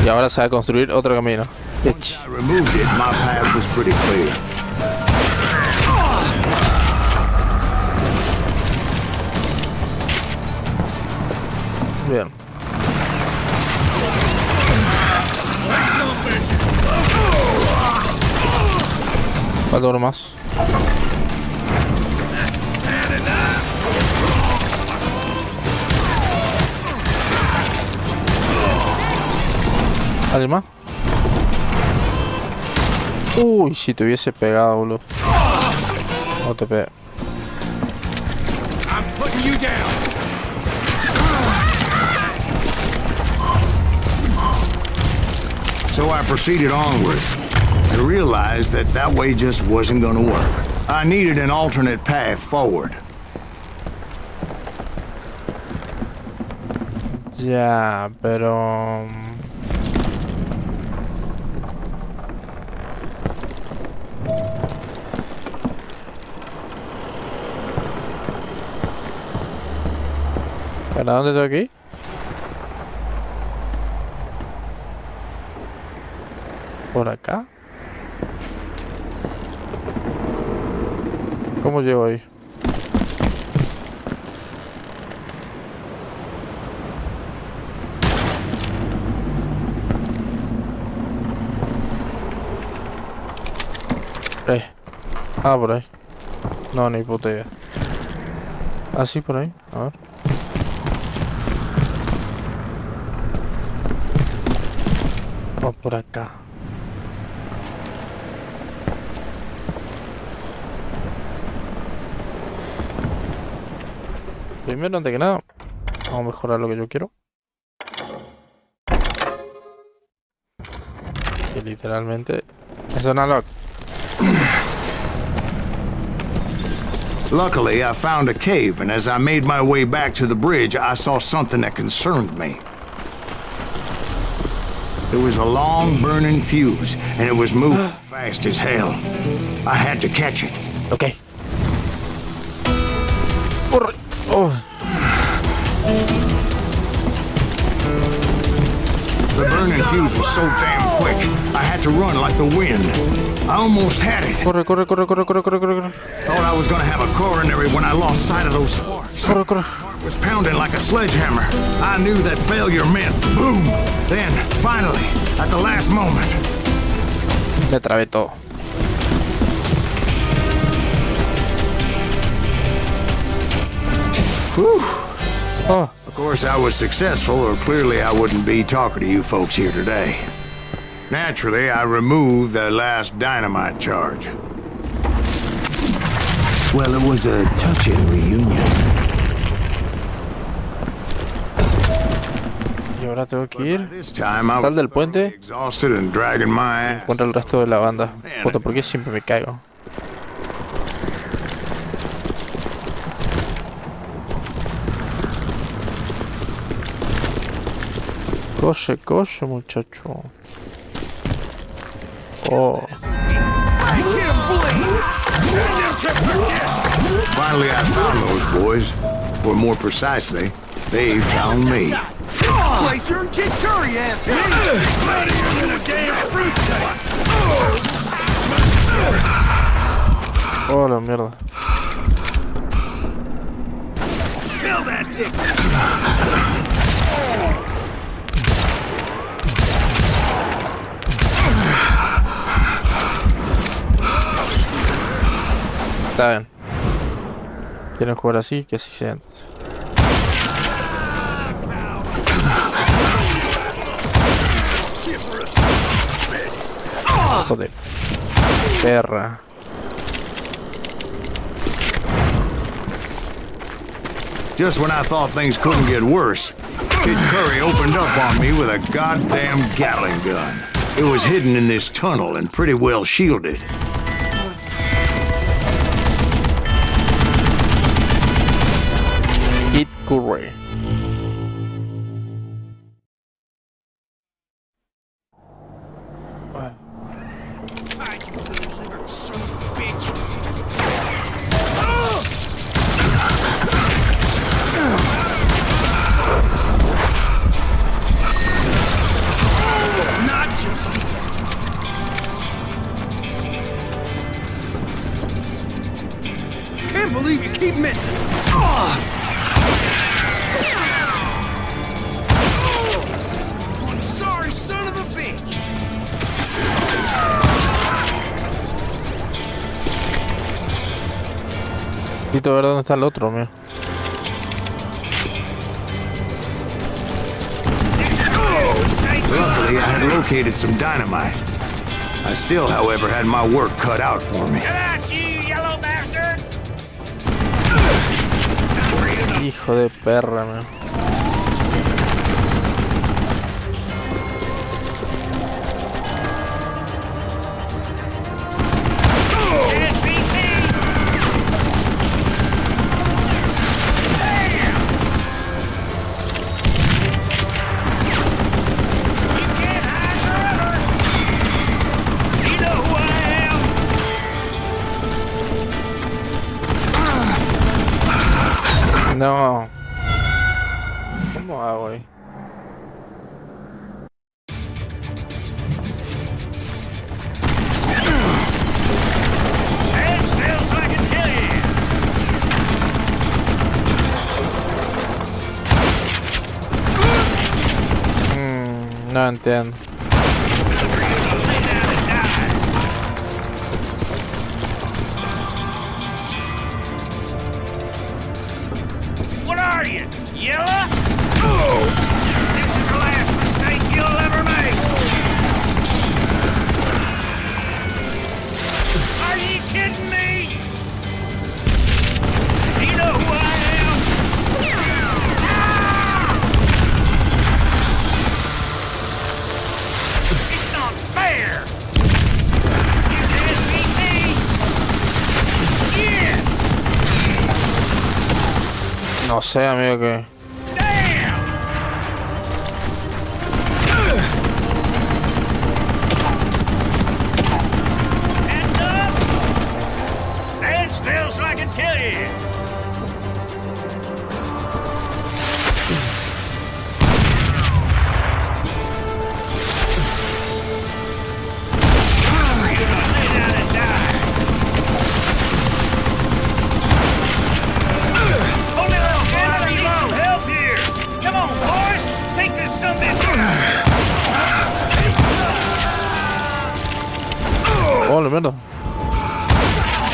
Y ahora se va a construir otro camino. Once I removed it, my path was pretty clear. Bien. Falta uno más. ¿Alguien más? Uy, si te hubiese pegado, boludo. No te pega. So I proceeded onward and realized that way just wasn't gonna work. I needed an alternate path forward. Ya, pero... ¿Para dónde tengo que ir? ¿Por acá? ¿Cómo llego ahí? Ah, por ahí. No, ni puta idea. Ah, sí, por ahí. A ver. O por acá. Primero, antes que nada, vamos a mejorar lo que yo quiero. Que literalmente es una lock. Luckily, I found a cave, and as I made my way back to the bridge, I saw something that concerned me. There was a long burning fuse, and it was moving fast as hell. I had to catch it. Okay. Corre. Oh. The burning fuse was so damn quick, I had to run like the wind. I almost had it. Corre. Thought I was gonna have a coronary when I lost sight of those sparks. Corre. It was pounding like a sledgehammer. I knew that failure meant boom. Then, finally, at the last moment. Me trabé todo. Whew. Oh. Of course, I was successful, or clearly I wouldn't be talking to you folks here today. Naturally, I removed the last dynamite charge. Well, it was a touching reunion. Y ahora tengo que ir. Sal del puente. Encuentra el resto de la banda. Puta, ¿por qué siempre me caigo? Coche, muchacho. Oh. Finally, I found those boys. Or more precisely, they found me. Placer and Kid Curry asked me. Oh, la mierda. Kill that dick. Está bien. Quieren jugar así, que así sea entonces. Joder. Perra. Just when I thought things couldn't get worse, Kid Curry opened up on me with a goddamn Gatling gun. It was hidden in this tunnel and pretty well shielded. Kid Curry. can't believe you keep missing. One sorry son of a bitch. Necesito ver dónde está el otro, mira. Luckily, I had located some dynamite. I still, however, had my work cut out for me. Hijo de perra, man. No. ¿Cómo hago ahí? No entiendo. No sé, amigo, que... Stand still so I can kill you. Oh, la mierda.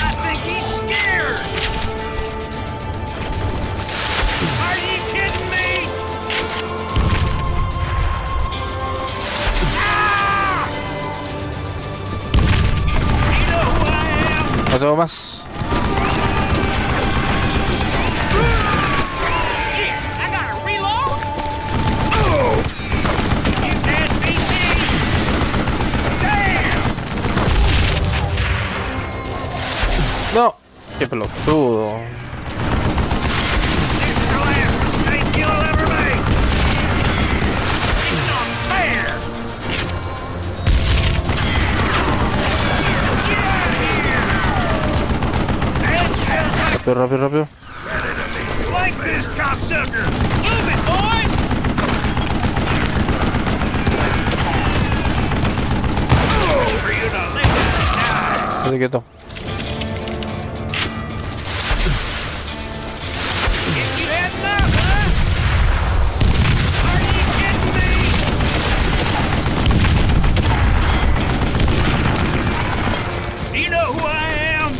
I think he's scared. Are you kidding me? Ah! You know who I am? No tengo más. Shit, I gotta reload. You can't beat me. Damn! No. Qué pelotudo. This is the last mistake you'll ever make. It's not fair. Get out of here. And still Rápido, rápido, rápido. like this cocksucker. Move it, boys. For you to lay down. Quédate quieto. Guess you had enough, huh? Are you kidding me? Do you know who I am?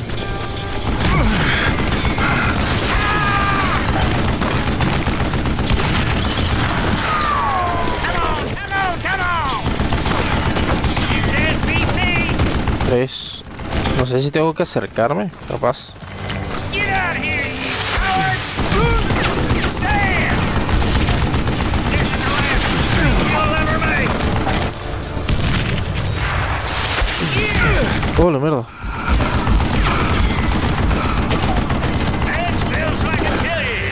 Come on! You can't beat me! 3. No sé si tengo que acercarme, capaz. Get out of here, you coward! Damn! This is the last mistake you'll ever make! Yeah! Oh, la mierda. Stand still so I can kill you!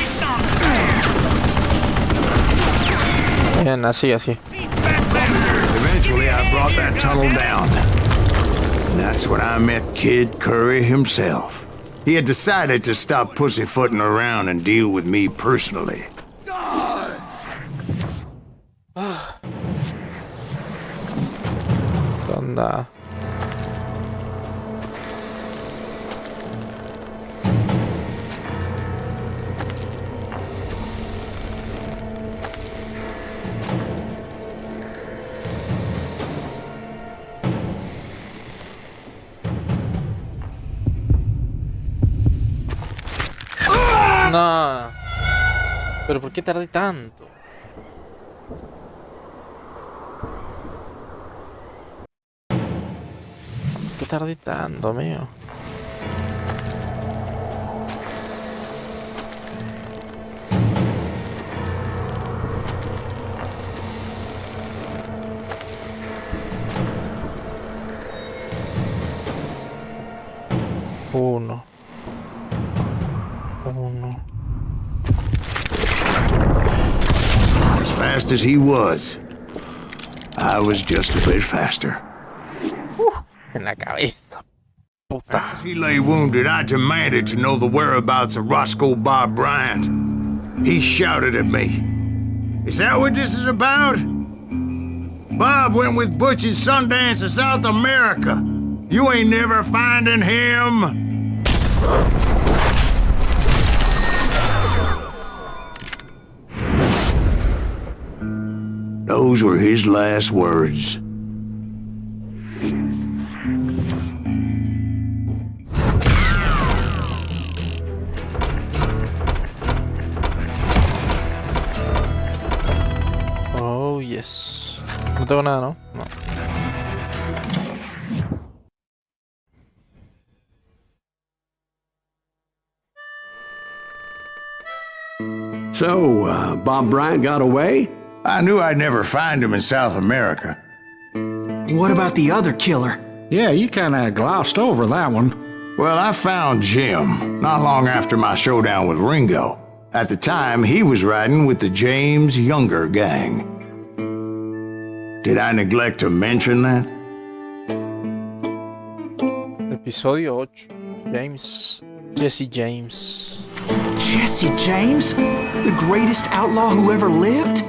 It's not fair! Bien, así, así. Beat that bastard! Eventually, I brought that tunnel down. And that's when I met Kid Curry himself. He had decided to stop pussyfooting around and deal with me personally. ¿Qué onda? No. ¿Pero por qué tardé tanto? ¿Por qué tardé tanto, amigo? Uno. As fast as he was, I was just a bit faster. En la cabeza. Puta. As he lay wounded, I demanded to know the whereabouts of Roscoe Bob Bryant. He shouted at me. Is that what this is about? Bob went with Butch and Sundance to South America. You ain't never finding him. Those were his last words. Oh, yes. No tengo nada, ¿no? No. So, Bob Bryant got away? I knew I'd never find him in South America. What about the other killer? Yeah, you kinda glossed over that one. Well, I found Jim not long after my showdown with Ringo. At the time, he was riding with the James Younger gang. Did I neglect to mention that? Episodio 8. Jesse James. Jesse James? The greatest outlaw who ever lived?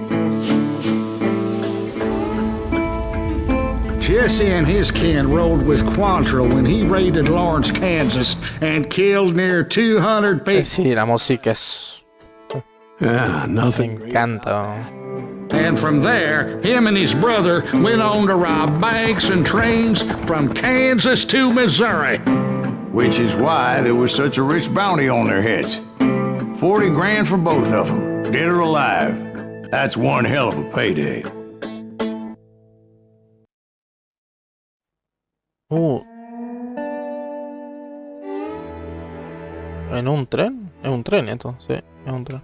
Jesse and his kin rode with Quantrill when he raided Lawrence, Kansas, and killed near 200 people. Sí, la música es... Yeah, Me nothing. encanta. And from there, him and his brother went on to rob banks and trains from Kansas to Missouri. Which is why there was such a rich bounty on their heads. 40 grand for both of them, dead or alive. That's one hell of a payday. ¿En un tren? Es un tren esto, sí, es un tren.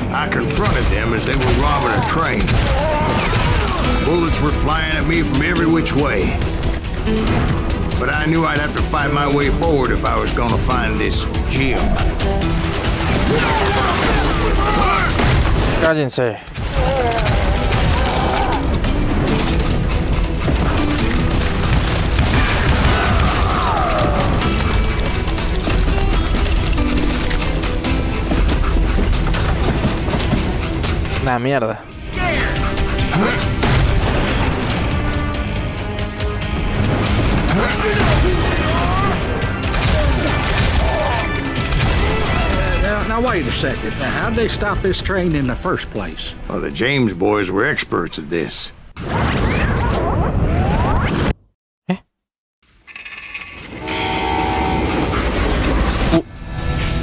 I confronted them as they were robbing a train. Bullets were flying at me from every which way. But I knew I'd have to fight my way forward if I was gonna find this Jim. Cállense. Una mierda. Now wait a second. How'd they stop this train in the first place? Well, the James boys were experts at this.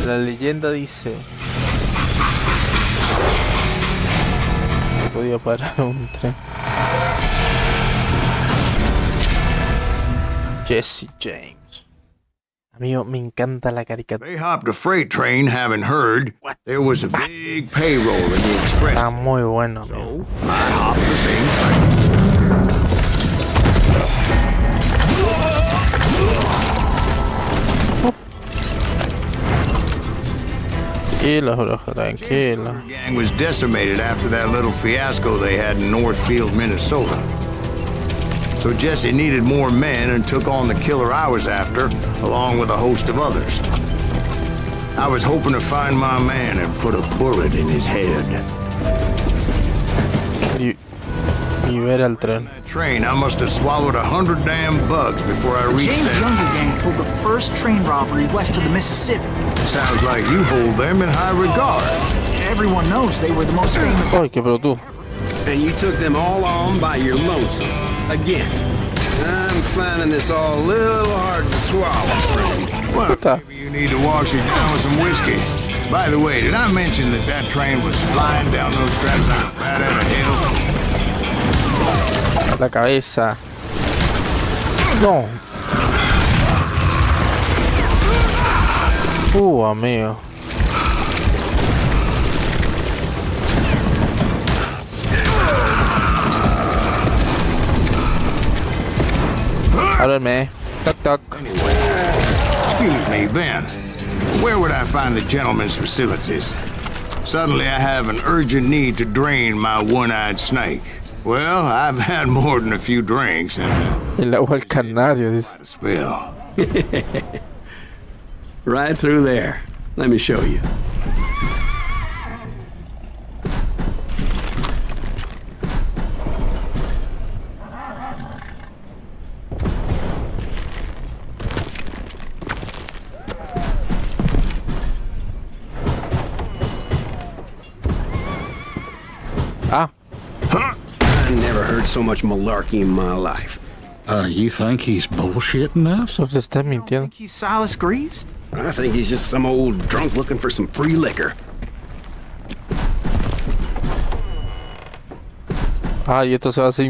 La leyenda dice que podía parar un tren. Jesse James. Amigo, me encanta la caricatura. They hopped a freight train, having heard there was a big payroll in the express. Está muy bueno, amigo. I hopped the same train. Tranquila, bro, tranquila. The gang was decimated after that little fiasco they had in Northfield, Minnesota. So Jesse needed more men and took on the killer I was after, along with a host of others. I was hoping to find my man and put a bullet in his head. Y ver al tren. That train, I must have swallowed 100 damn bugs before I The reached James that. Younger gang pulled the first train robbery west of the Mississippi. Sounds like you hold them in high regard. Everyone knows they were the most famous. Ay, qué pero tú. and you took them all on by your lonesome. Again. I'm finding this all a little hard to swallow, friend. Well, maybe you need to wash it down with some whiskey. By the way, did I mention that that train was flying down those tracks right at a hill? La cabeza. No. Amigo. Háblenme. Toc toc. Excuse me, Ben. Where would I find the gentleman's facilities? Suddenly I have an urgent need to drain my one-eyed snake. Well, I've had more than a few drinks and El agua al canario, dice. a spill. Right through there. Let me show you. Ah. I never heard so much malarkey in my life. You think he's bullshitting us? Eso se está mintiendo. Think he's Silas Greaves? I think he's just some old drunk looking for some free liquor. Ah, y esto se va a hacer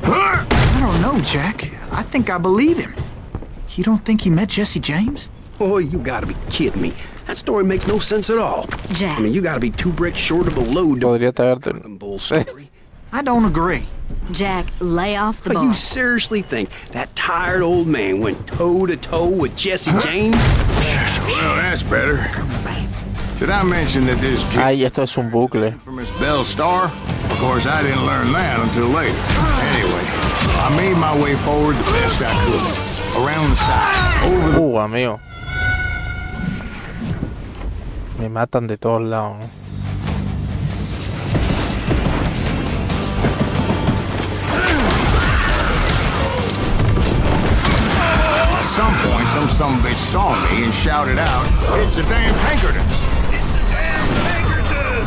I don't know, Jack. I think I believe him. You don't think he met Jesse James? Boy, you gotta be kidding me. That story makes no sense at all. Jack. I mean, you gotta be 2 bricks short of a load to Podría traerte. a bull story. I don't agree. Jack, lay off the But you bar. seriously think that tired old man went toe-to-toe with Jesse James? Well, that's better. Did I mention that this Ay, esto es un bucle. from Miss Belle Star? Of course, I didn't learn that until later. Anyway, I made my way forward the best I could. Around the sides, over the... Amigo. Me matan de todos lados, ¿no? At some point, some sumbitch saw me and shouted out, "It's a damn Pinkertons!" It's a damn Pinkerton!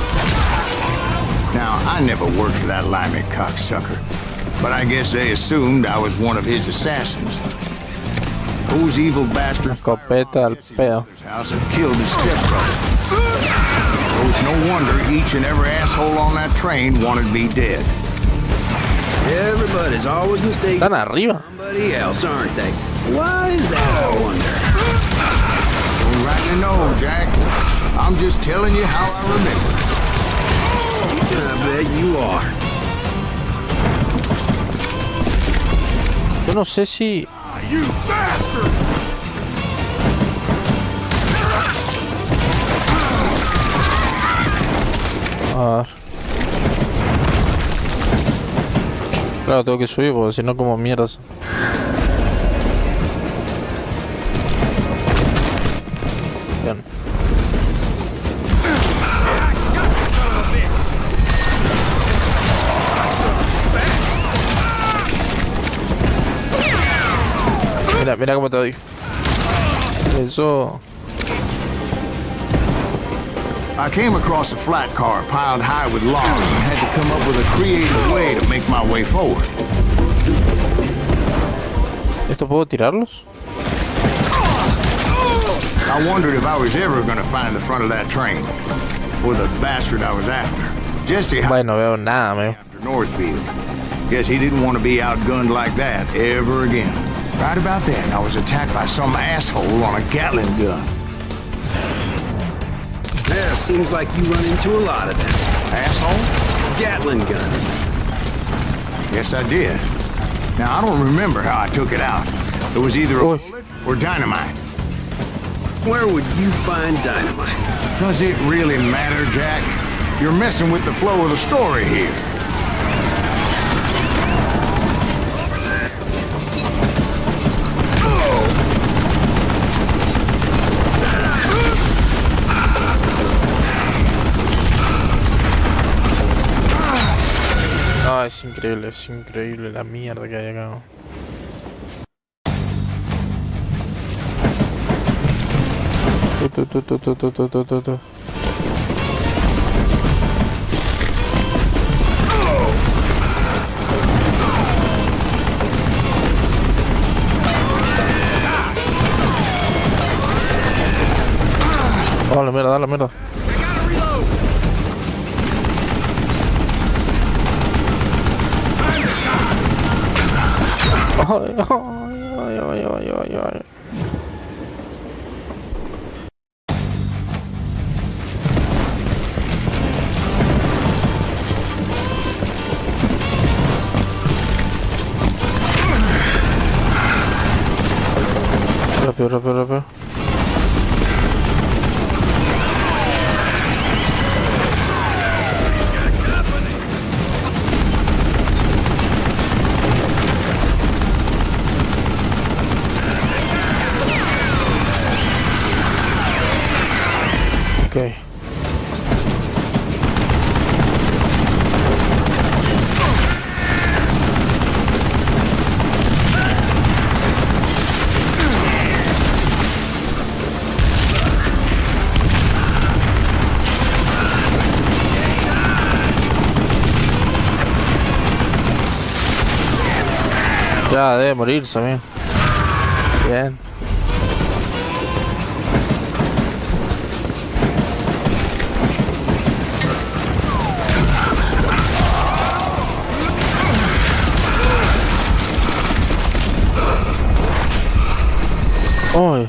Now, I never worked for that limey cocksucker, but I guess they assumed I was one of his assassins. Those evil bastards Escopeta al peo. house and killed his stepbrother. So it's no wonder each and every asshole on that train wanted me dead. Everybody's always mistaken Están arriba. somebody else, aren't they? Why is that, I wonder? Don't rightly know, Jack. I'm just telling you how I remember. I bet you are. Yo no sé si... You bastard! A ver. Claro, tengo que subir porque si no como mierdas. Bien. Mira, mira cómo te doy. Eso. I came across a flat car piled high with logs and had to come up with a creative way to make my way forward. ¿Esto puedo tirarlos? I wondered if I was ever going to find the front of that train, or the bastard I was after. Jesse Vaya, no veo nada, amigo. after Northfield. Guess he didn't want to be outgunned like that ever again. Right about then, I was attacked by some asshole on a Gatling gun. Yeah, seems like you run into a lot of them. Asshole? Gatling guns. Yes, I did. Now, I don't remember how I took it out. It was either a Oi. bullet or dynamite. Where would you find dynamite? Does it really matter, Jack? You're messing with the flow of the story here. No, es increíble la mierda que hay acá. Tu. Dale mierda, dale mierda. Ay, ay, ay, ay, ay, ay. Rápido, rápido, rápido. Okay. Ya debe morirse, bien. Bien. Ay.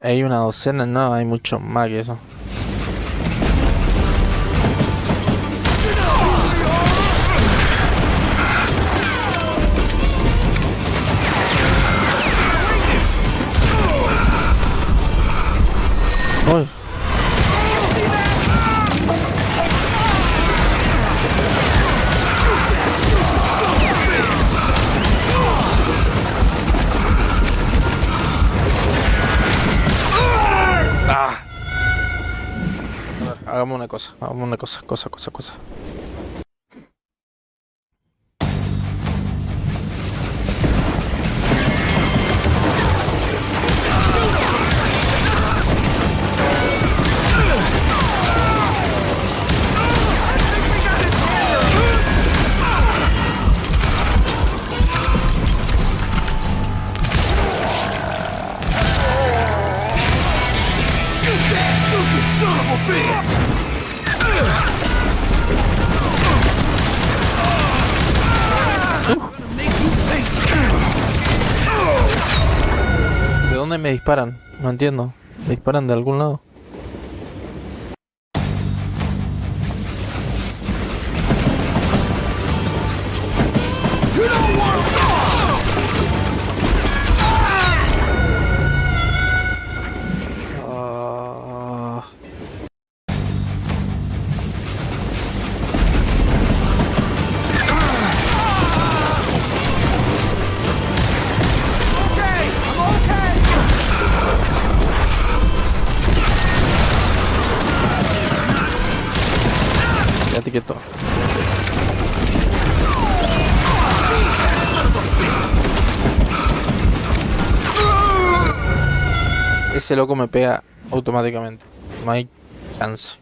Hay una docena, no, hay mucho más que eso. Ay. Hagamos una cosa. ¿De dónde me disparan? No entiendo. ¿Me disparan de algún lado? Quédate quieto. Ese loco me pega automáticamente. No hay chance.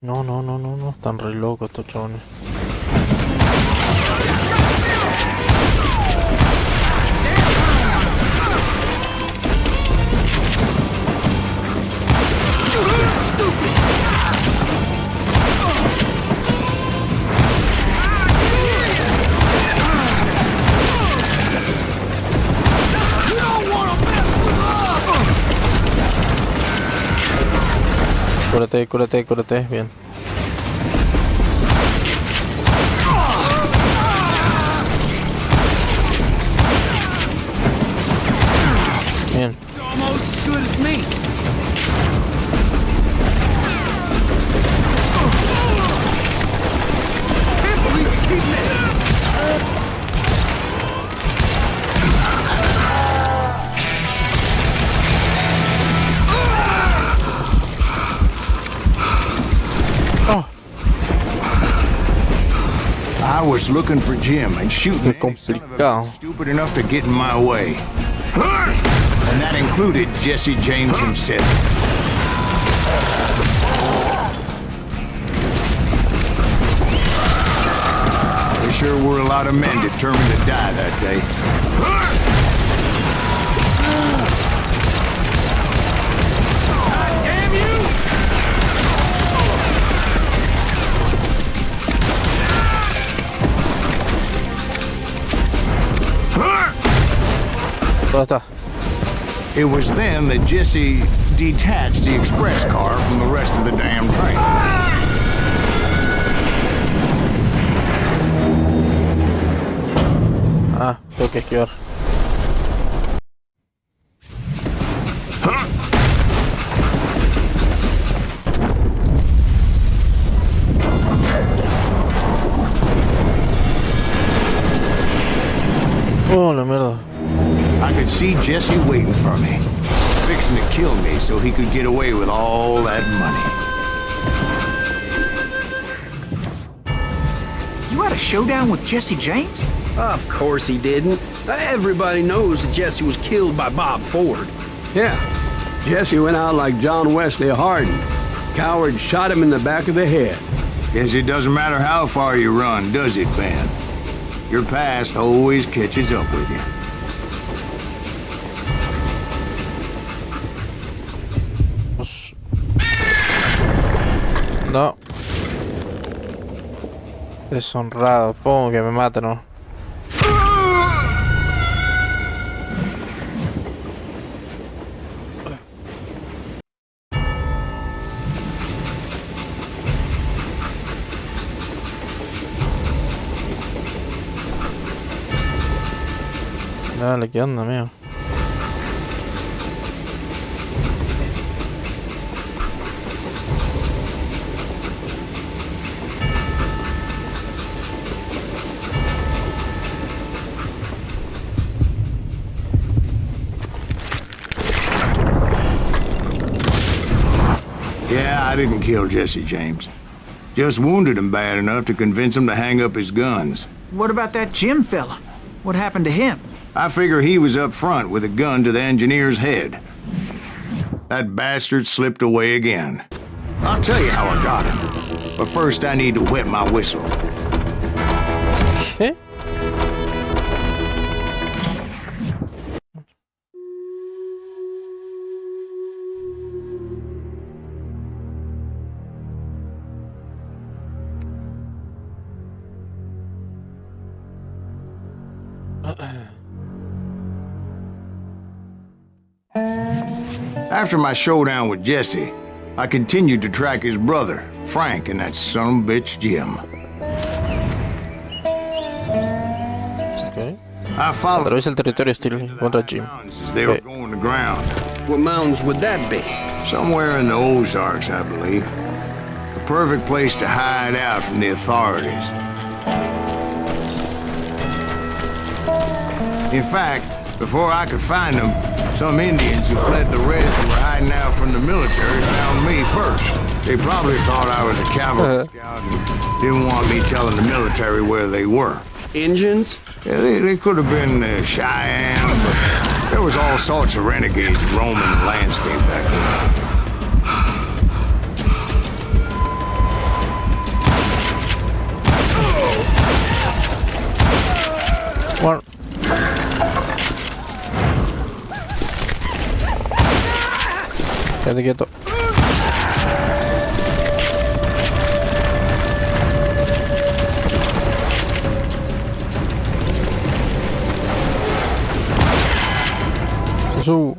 No, están re locos estos chabones. Cúrate, bien. force looking for Jim and shooting any son of a complicado. bitch stupid enough to get in my way. And that included Jesse James himself. There sure were a lot of men determined to die that day. Damn you! ¿Dónde está? It was then that Jesse detached the express car from the rest of the damn train. Ah, tengo que esquivar. Oh, la mierda. I could see Jesse waiting for me, fixing to kill me so he could get away with all that money. You had a showdown with Jesse James? Of course he didn't. Everybody knows that Jesse was killed by Bob Ford. Yeah, Jesse went out like John Wesley Hardin. Coward shot him in the back of the head. Guess it doesn't matter how far you run, does it, Ben? Your past always catches up with you. No. Deshonrado. Pongo que me mate, ¿no? Dale, ¿qué onda, mío? Yeah, I didn't kill Jesse James. Just wounded him bad enough to convince him to hang up his guns. What about that Jim fella? What happened to him? I figure he was up front with a gun to the engineer's head. That bastard slipped away again. I'll tell you how I got him. But first I need to wet my whistle. ¿Qué? After my showdown with Jesse, I continued to track his brother, Frank, and that son of a bitch, Jim. Okay. I followed Atraviesa el territorio hostil contra Jim. as they were going to ground. What mountains would that be? Somewhere in the Ozarks, I believe. The perfect place to hide out from the authorities. In fact, before I could find them, some Indians who fled the Reds and were hiding out from the military found me first. They probably thought I was a cavalry scout and didn't want me telling the military where they were. Indians? Yeah, they could have been Cheyenne, but there was all sorts of renegades roaming the landscape back then. Bueno. Quédate quieto. Eso.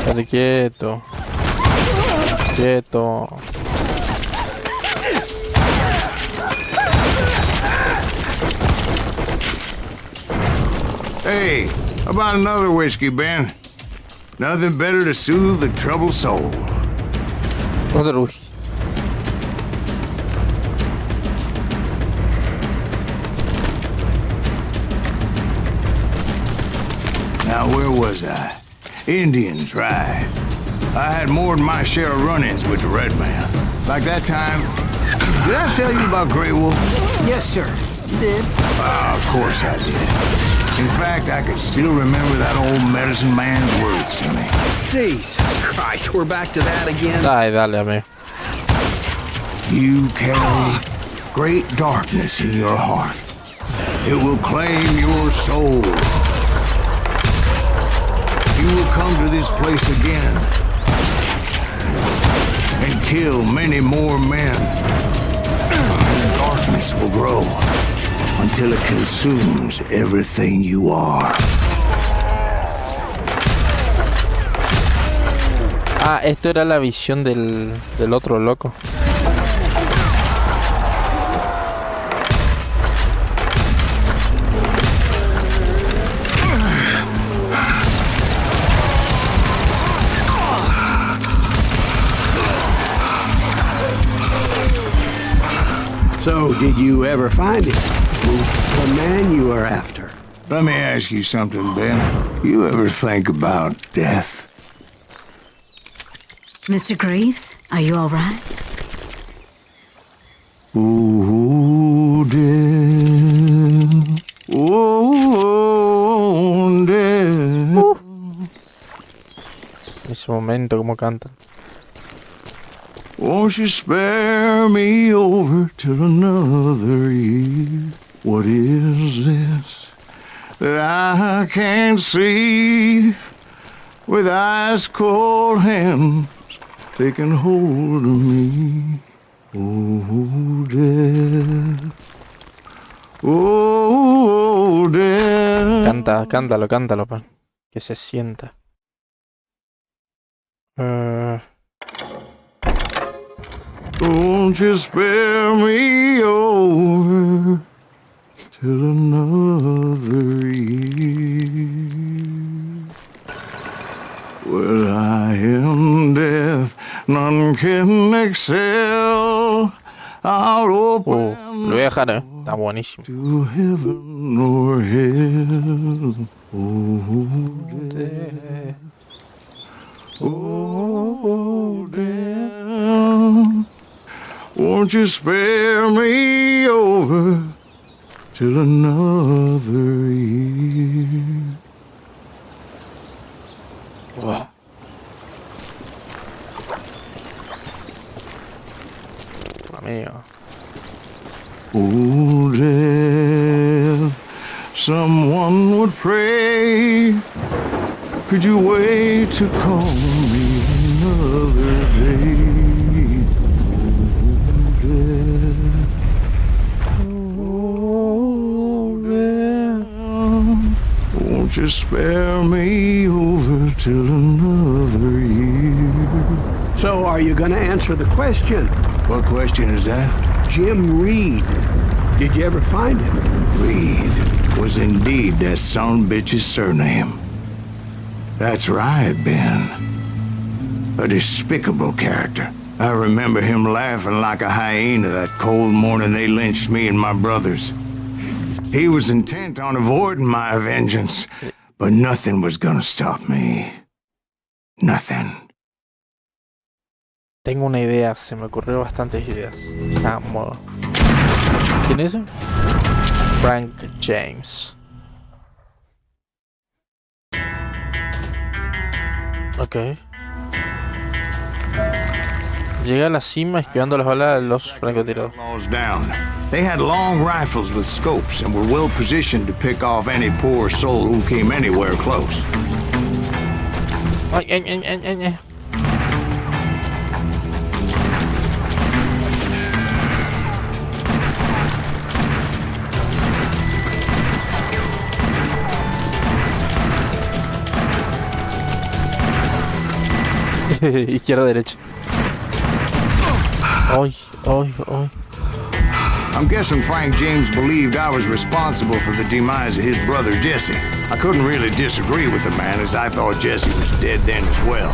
Quédate quieto. Quieto. Hey, how about another whiskey, Ben? Nothing better to soothe the troubled soul. Otro whisky. Now, where was I? Indians, right. I had more than my share of run-ins with the Red Man. Like that time, Did I tell you about Grey Wolf? Yes, sir. You did. Of course I did. In fact, I can still remember that old medicine man's words to me. Jesus Christ, we're back to that again. Ay, dale, amigo. You carry great darkness in your heart. It will claim your soul. You will come to this place again and kill many more men. And the darkness will grow until it consumes everything you are. Ah, esto era la visión del otro loco. So, did you ever find him? The man you are after? Let me ask you something, Ben. You ever think about death? Mr. Greaves, are you all right? Ooh, death. Ooh, death. Ese momento, como cantan. Won't you spare me over till another year? What is this that I can't see with ice cold hands taking hold of me? Oh, death. Oh, death. Cántalo, pa. Que se sienta. Won't you spare me over till another year? Well, I am death, none can excel. I'll open lo voy a dejar, está buenísimo. to heaven or hell. Oh, death. Oh, death. Won't you spare me over till another year? Wow. Amigo. Oh, death, someone would pray. Could you wait to call me another day? Won't you spare me over till another year? So, are you gonna answer the question? What question is that? Jim Reed. Did you ever find him? Reed was indeed that son bitch's surname. That's right, Ben. A despicable character. I remember him laughing like a hyena that cold morning they lynched me and my brothers. He was intent on avoiding my vengeance, but nothing was gonna stop me. Nothing. Tengo una idea, se me ocurrió bastantes ideas. Vamos. ¿Quién es ese? Frank James. Ok. Llega a la cima esquivando las balas de los francotiradores. They had long rifles with scopes and were well positioned to pick off any poor soul who came anywhere close. Ay, ay, ay, ay, ay, ay. Izquierda, derecha. Ay, ay, ay. I'm guessing Frank James believed I was responsible for the demise of his brother Jesse. I couldn't really disagree with the man, as I thought Jesse was dead then as well.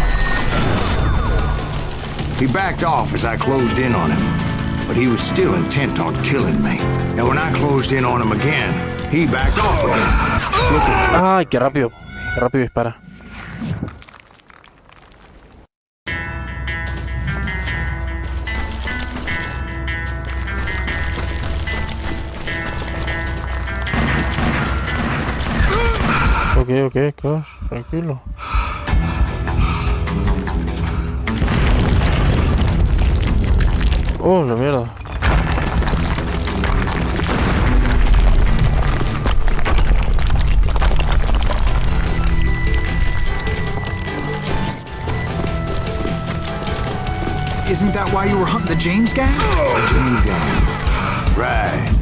He backed off as I closed in on him, but he was still intent on killing me. And when I closed in on him again, he backed off again, looking for... Ay, qué rápido dispara. Ok, tranquilo. Oh, la mierda. Isn't that why you were hunting the James gang? James gang. Right.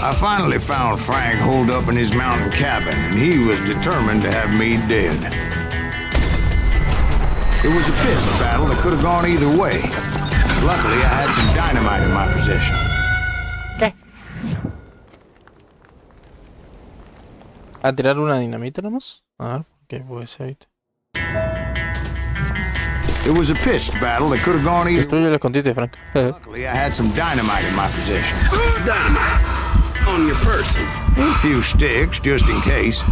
I finally found Frank holed up in his mountain cabin, and he was determined to have me dead. It was a pistol battle that could have gone either way. Luckily, I had some dynamite in my possession. ¿Qué? ¿A tirar una dinamita nomás? A ver, ¿qué puede ser ahorita? It was a pitched battle that could have gone either way. Destruye el escondite, Frank. Luckily, I had some dynamite in my possession. Dynamite on your person. A few sticks, just in case.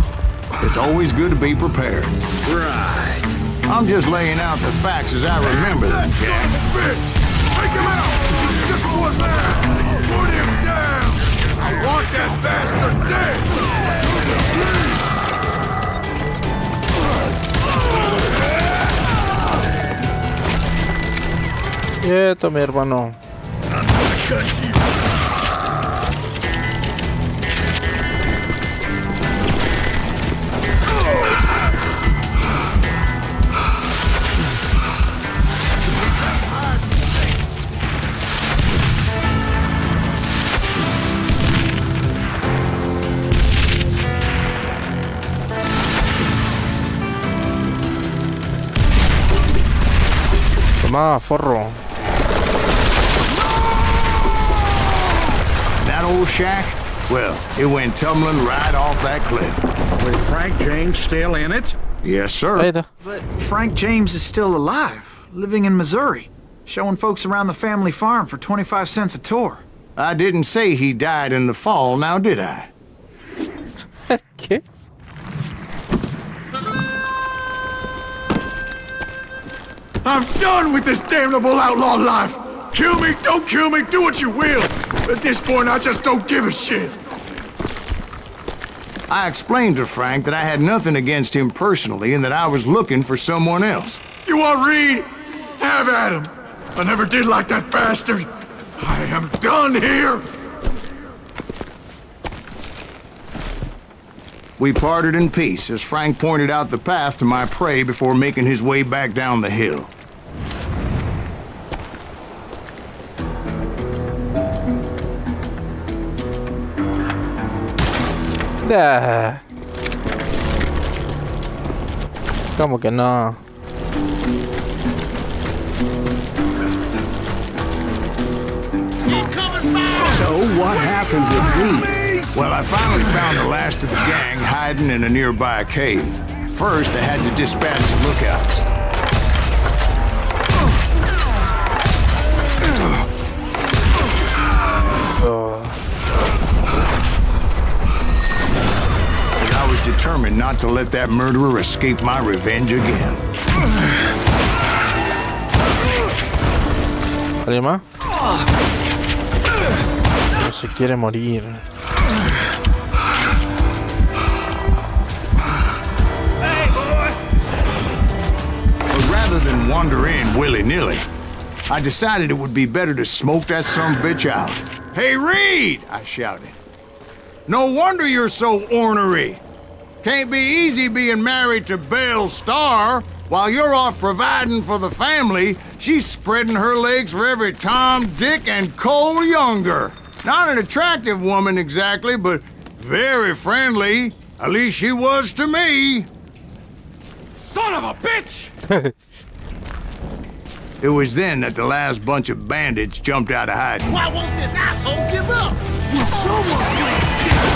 It's always good to be prepared. Right. I'm just laying out the facts as I remember them, Jack. Bitch! Take him out! He's just one man! Put him down! I want that bastard dead! Quieto, mi hermano. Toma, forro. That old shack? Well, it went tumbling right off that cliff. With Frank James still in it? Yes, sir. Ahí está. But Frank James is still alive, living in Missouri, showing folks around the family farm for 25 cents a tour. I didn't say he died in the fall, now did I? ¿Qué? I'm done with this damnable outlaw life! Kill me, don't kill me, do what you will! At this point, I just don't give a shit! I explained to Frank that I had nothing against him personally and that I was looking for someone else. You want Reed? Have at him! I never did like that bastard! I am done here! We parted in peace as Frank pointed out the path to my prey before making his way back down the hill. Ah. ¿Cómo que no? So what happened with Reed? Well, I finally found the last of the gang hiding in a nearby cave. First, I had to dispatch the lookouts. But I was determined not to let that murderer escape my revenge again. ¿Alguien más? No se quiere morir. But rather than wander in willy-nilly, I decided it would be better to smoke that sumbitch out. Hey, Reed! I shouted. No wonder you're so ornery. Can't be easy being married to Belle Starr. While you're off providing for the family, she's spreading her legs for every Tom, Dick, and Cole Younger. Not an attractive woman exactly, but very friendly. At least she was to me. Son of a bitch! It was then that the last bunch of bandits jumped out of hiding. Why won't this asshole give up? Will someone please give him?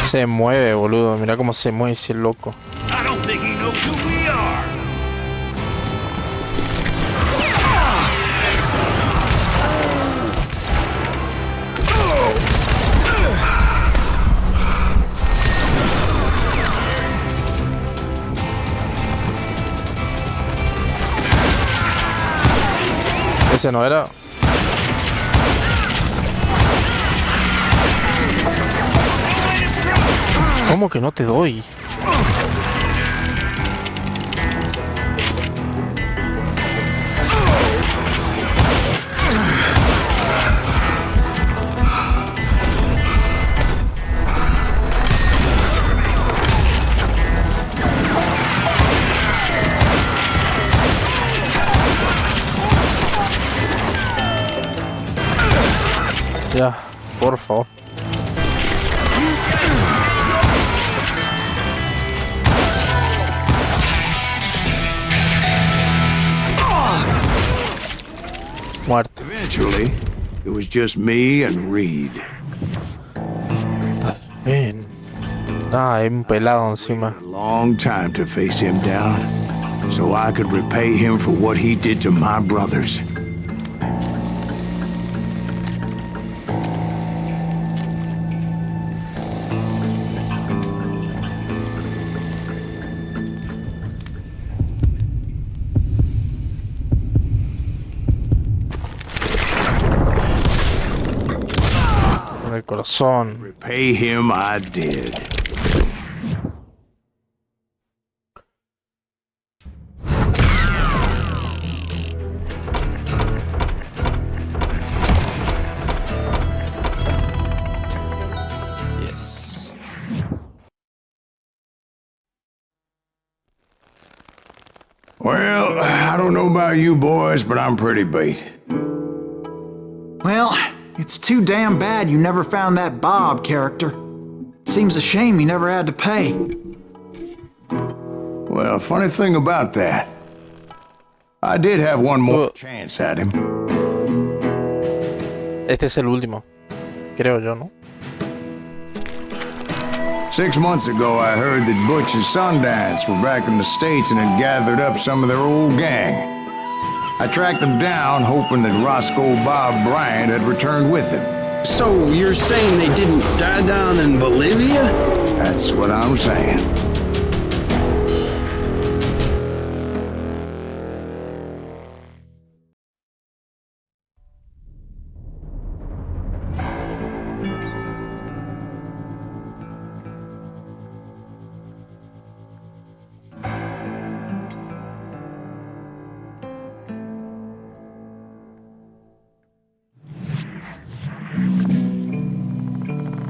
Se mueve, boludo. Mira cómo se mueve ese loco. I don't think he knows who we are. Ese no era. ¿Cómo que no te doy? Ya, por favor. Muerto. Eventually, it was just me and Reed. Bien. Ah, hay un pelado encima. A long time to face him down, so I could repay him for what he did to my brothers. El corazón. Repay him I did. Yes. Well, I don't know about you boys, but I'm pretty beat. Well, it's too damn bad you never found that Bob character. Seems a shame you never had to pay. Well, funny thing about that, I did have one more chance at him. Este es el último. Creo yo, ¿no? 6 months ago, I heard that Butch and Sundance were back in the States and had gathered up some of their old gang. I tracked them down, hoping that Roscoe Bob Bryant had returned with them. So you're saying they didn't die down in Bolivia? That's what I'm saying.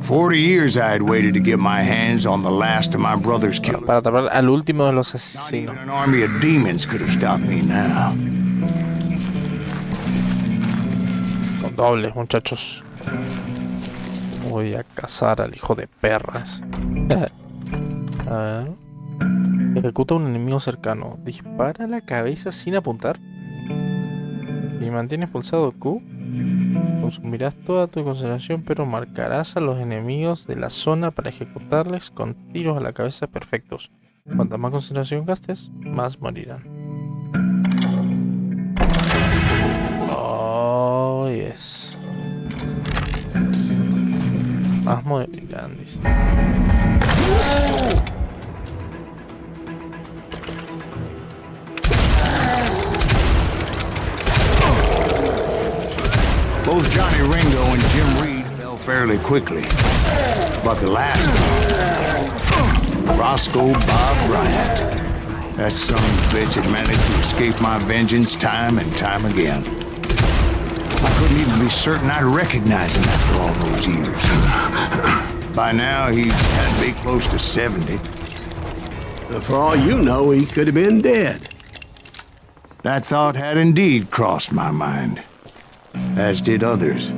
"40 years I had waited to get my hands on the last of my brother's killers. Para atrapar al último de los Not asesinos. even an army of demons could have stopped me now. Con dobles, muchachos. Voy a cazar al hijo de perras. A ver. Ejecuta a un enemigo cercano. Dispara la cabeza sin apuntar. Y mantienes pulsado Q. Consumirás toda tu concentración, pero marcarás a los enemigos de la zona para ejecutarles con tiros a la cabeza perfectos. Cuanta más concentración gastes, más morirán. Oh, yes. Más morirán, dice. Both Johnny Ringo and Jim Reed fell fairly quickly. But the last one, Roscoe Bob Bryant, that son of a bitch had managed to escape my vengeance time and time again. I couldn't even be certain I'd recognize him after all those years. By now, he had to be close to 70. For all you know, he could have been dead. That thought had indeed crossed my mind, as did others.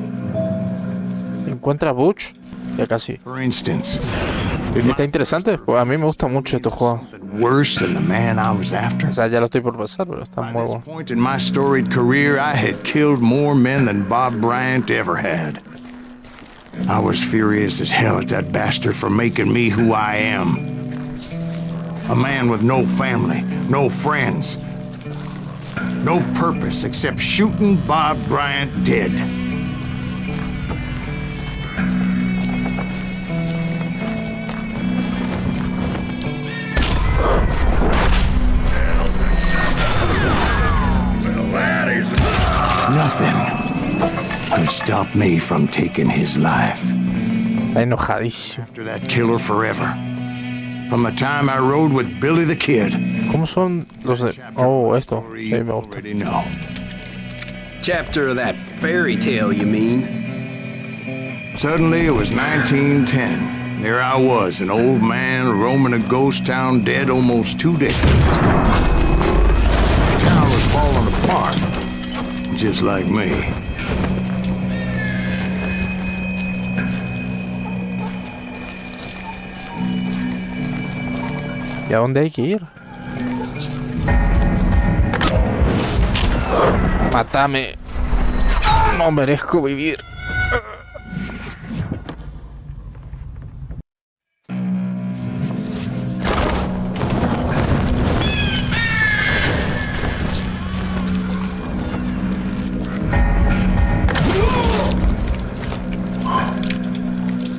Encuentra a Butch. Ya casi. For instance, Está interesante. Pues a mí me gusta mucho estos juegos. worse than the man I was after. O sea, ya lo estoy por pasar, pero está By muy this bueno. point in my storied career, I had killed more men than Bob Bryant ever had. I was furious as hell at that bastard for making me who I am. A man with no family, no friends, no purpose except shooting Bob Bryant dead. stop me from taking his life. Está enojadísimo. After that killer forever. From the time I rode with Billy the Kid. ¿Cómo son los de...? Oh, esto. Sí, me gusta. Already know. Chapter of that fairy tale, you mean? Suddenly it was 1910. There I was, an old man roaming a ghost town dead almost 2 decades. The town was falling apart, just like me. ¿Y a dónde hay que ir? Mátame. No merezco vivir.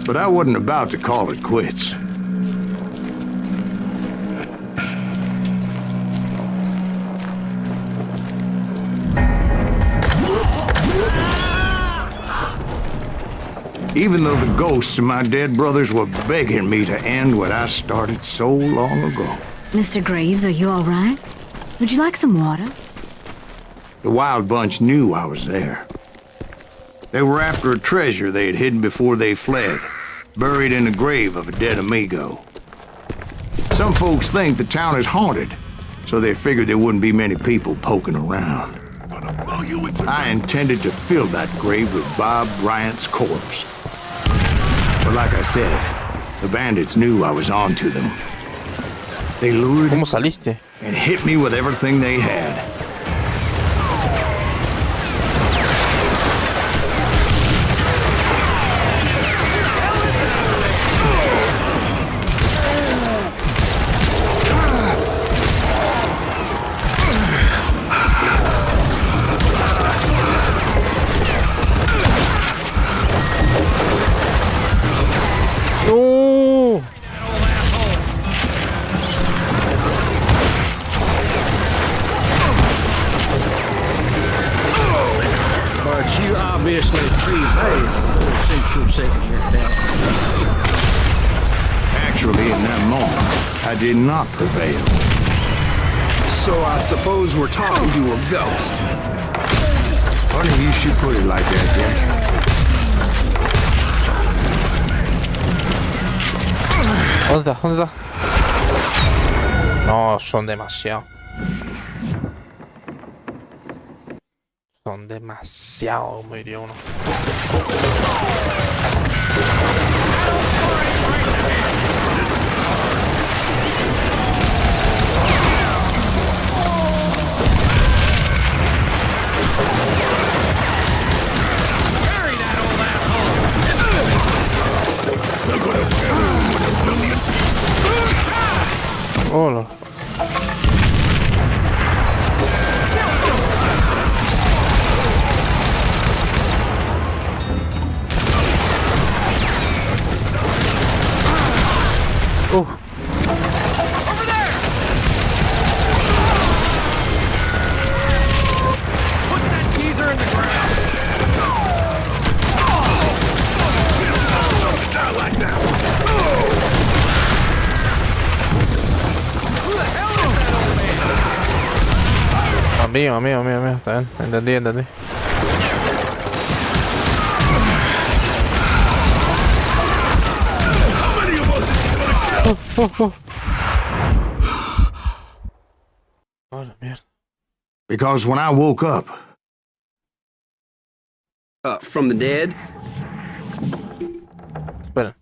But I wasn't about to call it quits. Even though the ghosts of my dead brothers were begging me to end what I started so long ago. Mr. Graves, are you all right? Would you like some water? The Wild Bunch knew I was there. They were after a treasure they had hidden before they fled, buried in the grave of a dead amigo. Some folks think the town is haunted, so they figured there wouldn't be many people poking around. I intended to fill that grave with Bob Bryant's corpse. But like I said, the bandits knew I was on to them. They lured ¿Cómo saliste? and hit me with everything they had. ¡No! But you obviously prevailed since you're sitting here down. Actually, in that moment, I did not prevail. So I suppose we're talking to a ghost. Funny you should put it like that, Jack. ¿Dónde está? ¿Dónde está? No, son demasiado. Son demasiado, me diría uno. Hola. Over there! Put that geezer in the ground! Not like that! Who the hell is that old man? Amigo. Está bien. Entendí. Oh, la mierda. Because when I woke up, From the dead? Espera.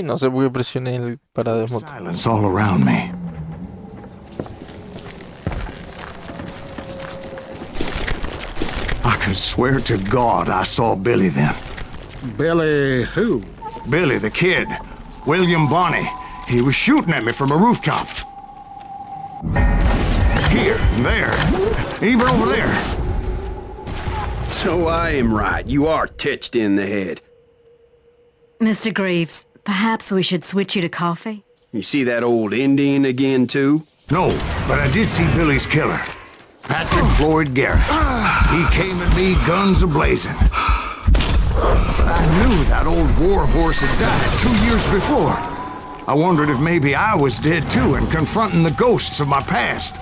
No sé por qué presioné el para desmontar. silence all around me. I could swear to God I saw Billy then. Billy who? Billy the Kid. William Bonney. He was shooting at me from a rooftop. Here, there, even over there. So I am right. You are touched in the head. Mr. Graves, perhaps we should switch you to coffee? You see that old Indian again, too? No, but I did see Billy's killer. Patrick Floyd Garrett. He came at me guns a-blazing. I knew that old war horse had died 2 years before. I wondered if maybe I was dead too and confronting the ghosts of my past.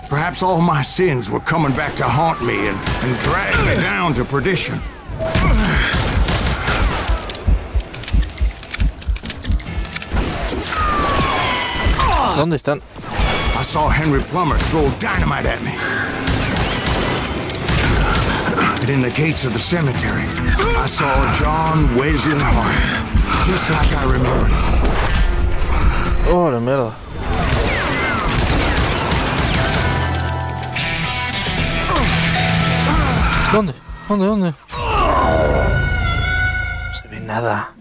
Perhaps all my sins were coming back to haunt me and drag me down to perdition. ¿Dónde están? I saw Henry Plummer throw dynamite at me. And in the gates of the cemetery, I saw John Wesley Hart, just like I remembered him. Oh, la mierda. ¿Dónde? ¿Dónde? No se ve nada.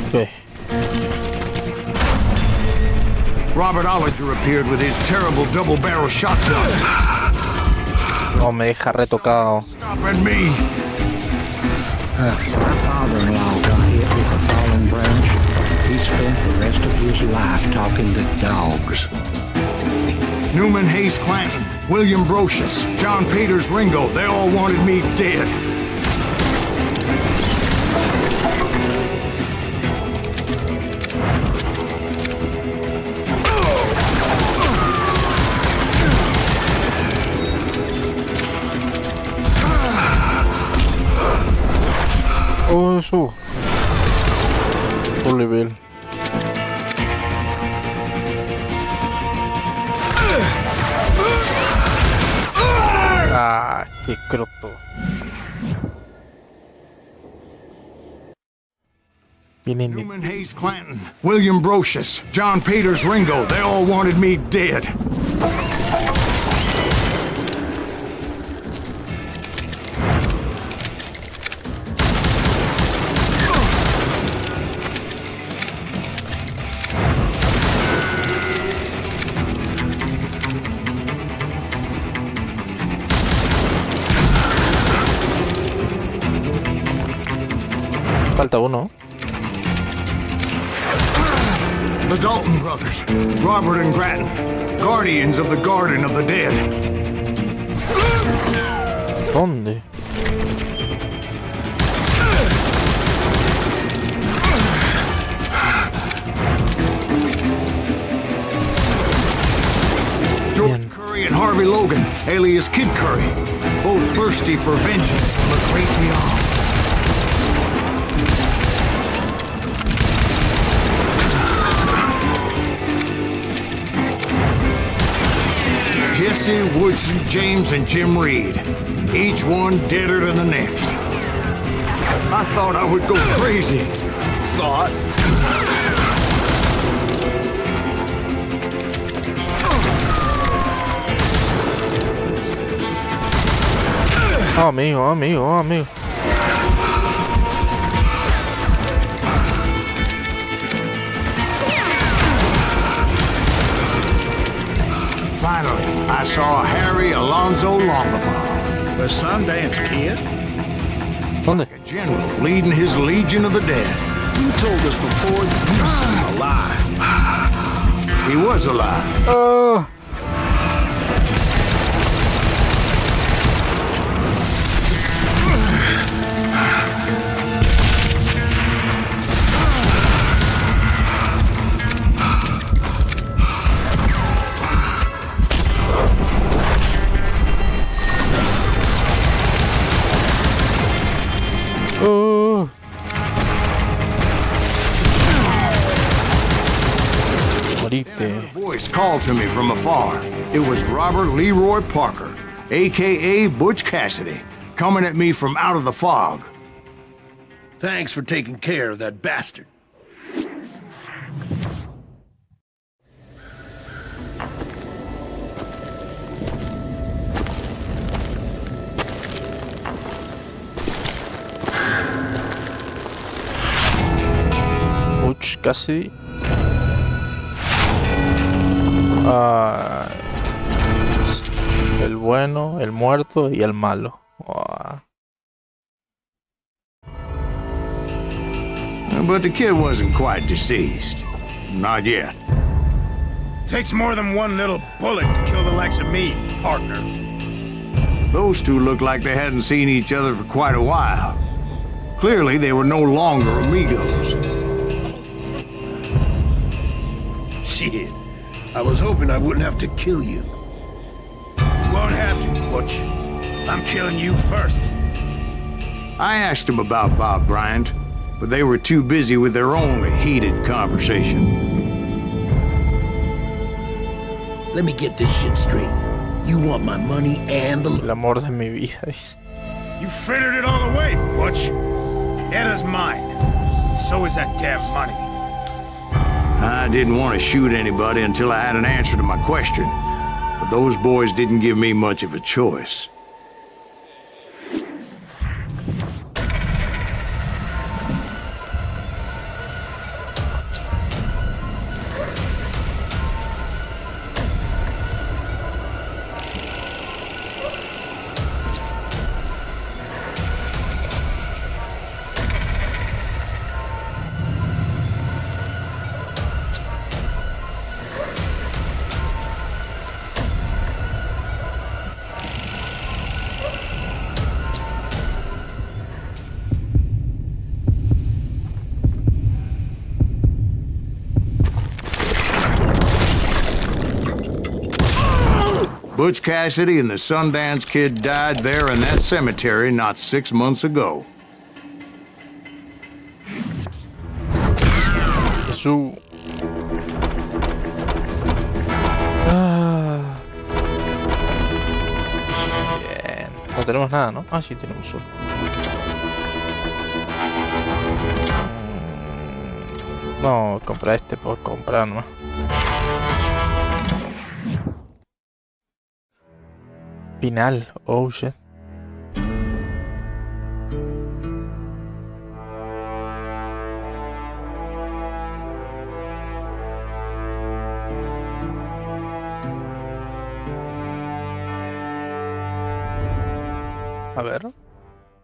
Okay. Robert Ollinger appeared with his terrible double-barrel shotgun. No me deja retocado. Stop at me! My father-in-law got hit with a falling branch. He spent the rest of his life talking to dogs. Newman Hayes Clanton, William Brocious, John Peters Ringo, they all wanted me dead. Oh, eso. Por nivel. Ah, qué croto. Vienen de... Newman Hayes Clanton, William Brocious, John Peters Ringo, they all wanted me dead. Falta uno. The Dalton brothers, Robert and Grattan, guardians of the Garden of the Dead. ¿Dónde? George Curry and Harvey Logan, alias Kid Curry, both thirsty for vengeance from the great beyond. Jesse, Woodson, James, and Jim Reed. Each one deader than the next. I thought I would go crazy. Thought. Oh, amigo. Finally, I saw Harry Alonzo Longabaugh. The Sundance Kid? ¿Dónde? A general leading his legion of the dead. You told us before that you seen him alive. He was alive. Oh. A voice called to me from afar. It was Robert Leroy Parker, a.k.a. Butch Cassidy, coming at me from out of the fog. Thanks for taking care of that bastard. Casi. El bueno, el muerto y el malo. But the kid wasn't quite deceased. Not yet. Takes more than one little bullet to kill the likes of me, partner. Those two looked like they hadn't seen each other for quite a while. Clearly, they were no longer amigos. Shit. I was hoping I wouldn't have to kill you. You won't have to, Butch. I'm killing you first. I asked them about Bob Bryant, but they were too busy with their own heated conversation. Let me get this shit straight. You want my money and the... El amor de mi vida. You frittered it all away, Butch. Edda's mine. So is that damn money. I didn't want to shoot anybody until I had an answer to my question, but those boys didn't give me much of a choice. Butch Cassidy and the Sundance Kid died there in that cemetery not 6 months ago. Su... Bien. No tenemos nada, ¿no? Ah, sí, tenemos uno. No, compra este por comprar nomás. Final, oh shit. A ver.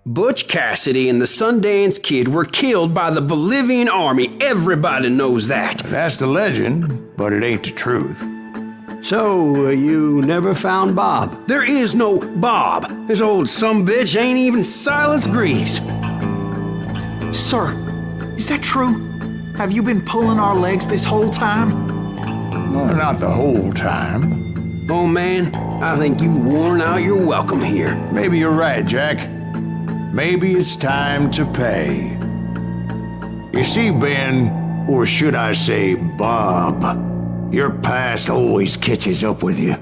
Butch Cassidy and the Sundance Kid were killed by the Bolivian army. Everybody knows that. That's the legend, but it ain't the truth. So, you never found Bob? There is no Bob. This old sumbitch ain't even Silas Greaves. Sir, is that true? Have you been pulling our legs this whole time? Well, not the whole time. Oh man, I think you've worn out your welcome here. Maybe you're right, Jack. Maybe it's time to pay. You see, Ben, or should I say Bob, your past always catches up with you.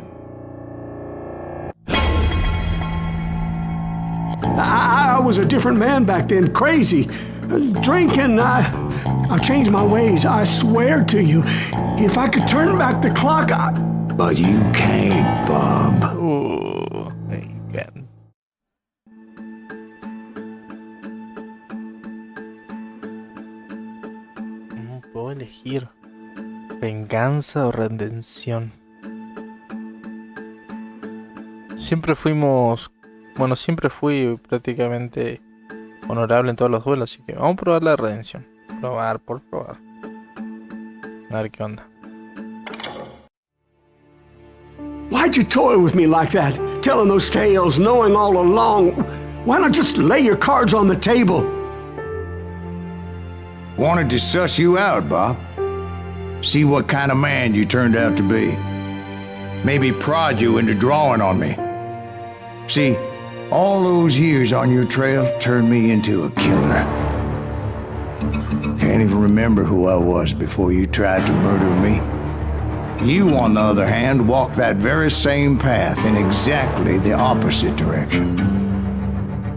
I was a different man back then, crazy. Drinking, I've changed my ways, I swear to you. If I could turn back the clock, But you can't, Bob. Oh, again. No puedo elegir venganza o redención. Siempre fuimos, bueno, siempre fui prácticamente honorable en todos los duelos, así que vamos a probar la redención. Probar por probar. A ver qué onda. Why'd you toy with me like that? Telling those tales, knowing all along. Why not just lay your cards on the table? Wanted to suss you out, Bob. See what kind of man you turned out to be. Maybe prod you into drawing on me. See, all those years on your trail turned me into a killer. Can't even remember who I was before you tried to murder me. You, on the other hand, walked that very same path in exactly the opposite direction.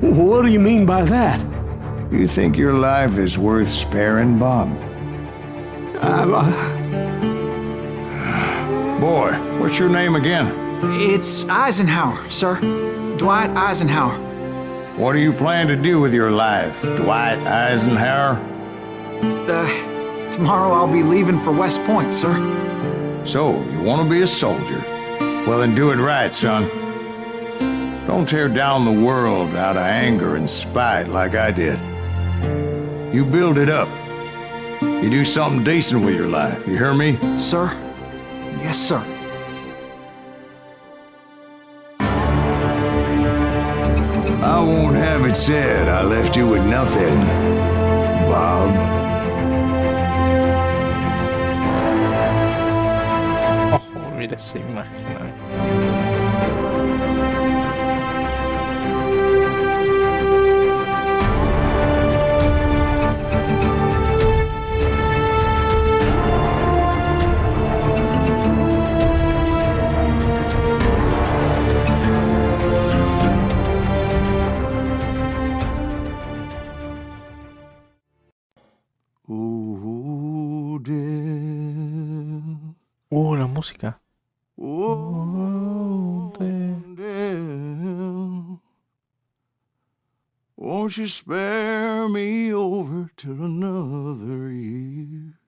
What do you mean by that? You think your life is worth sparing, Bob? Boy, what's your name again? It's Eisenhower, sir. Dwight Eisenhower. What do you plan to do with your life, Dwight Eisenhower? Tomorrow I'll be leaving for West Point, sir. So, you want to be a soldier? Well, then do it right, son. Don't tear down the world out of anger and spite like I did. You build it up. You do something decent with your life, you hear me? Sir? Yes, sir. I won't have it said I left you with nothing, Bob. Oh, mira esa imagen. La música. Won't you spare me over till another year?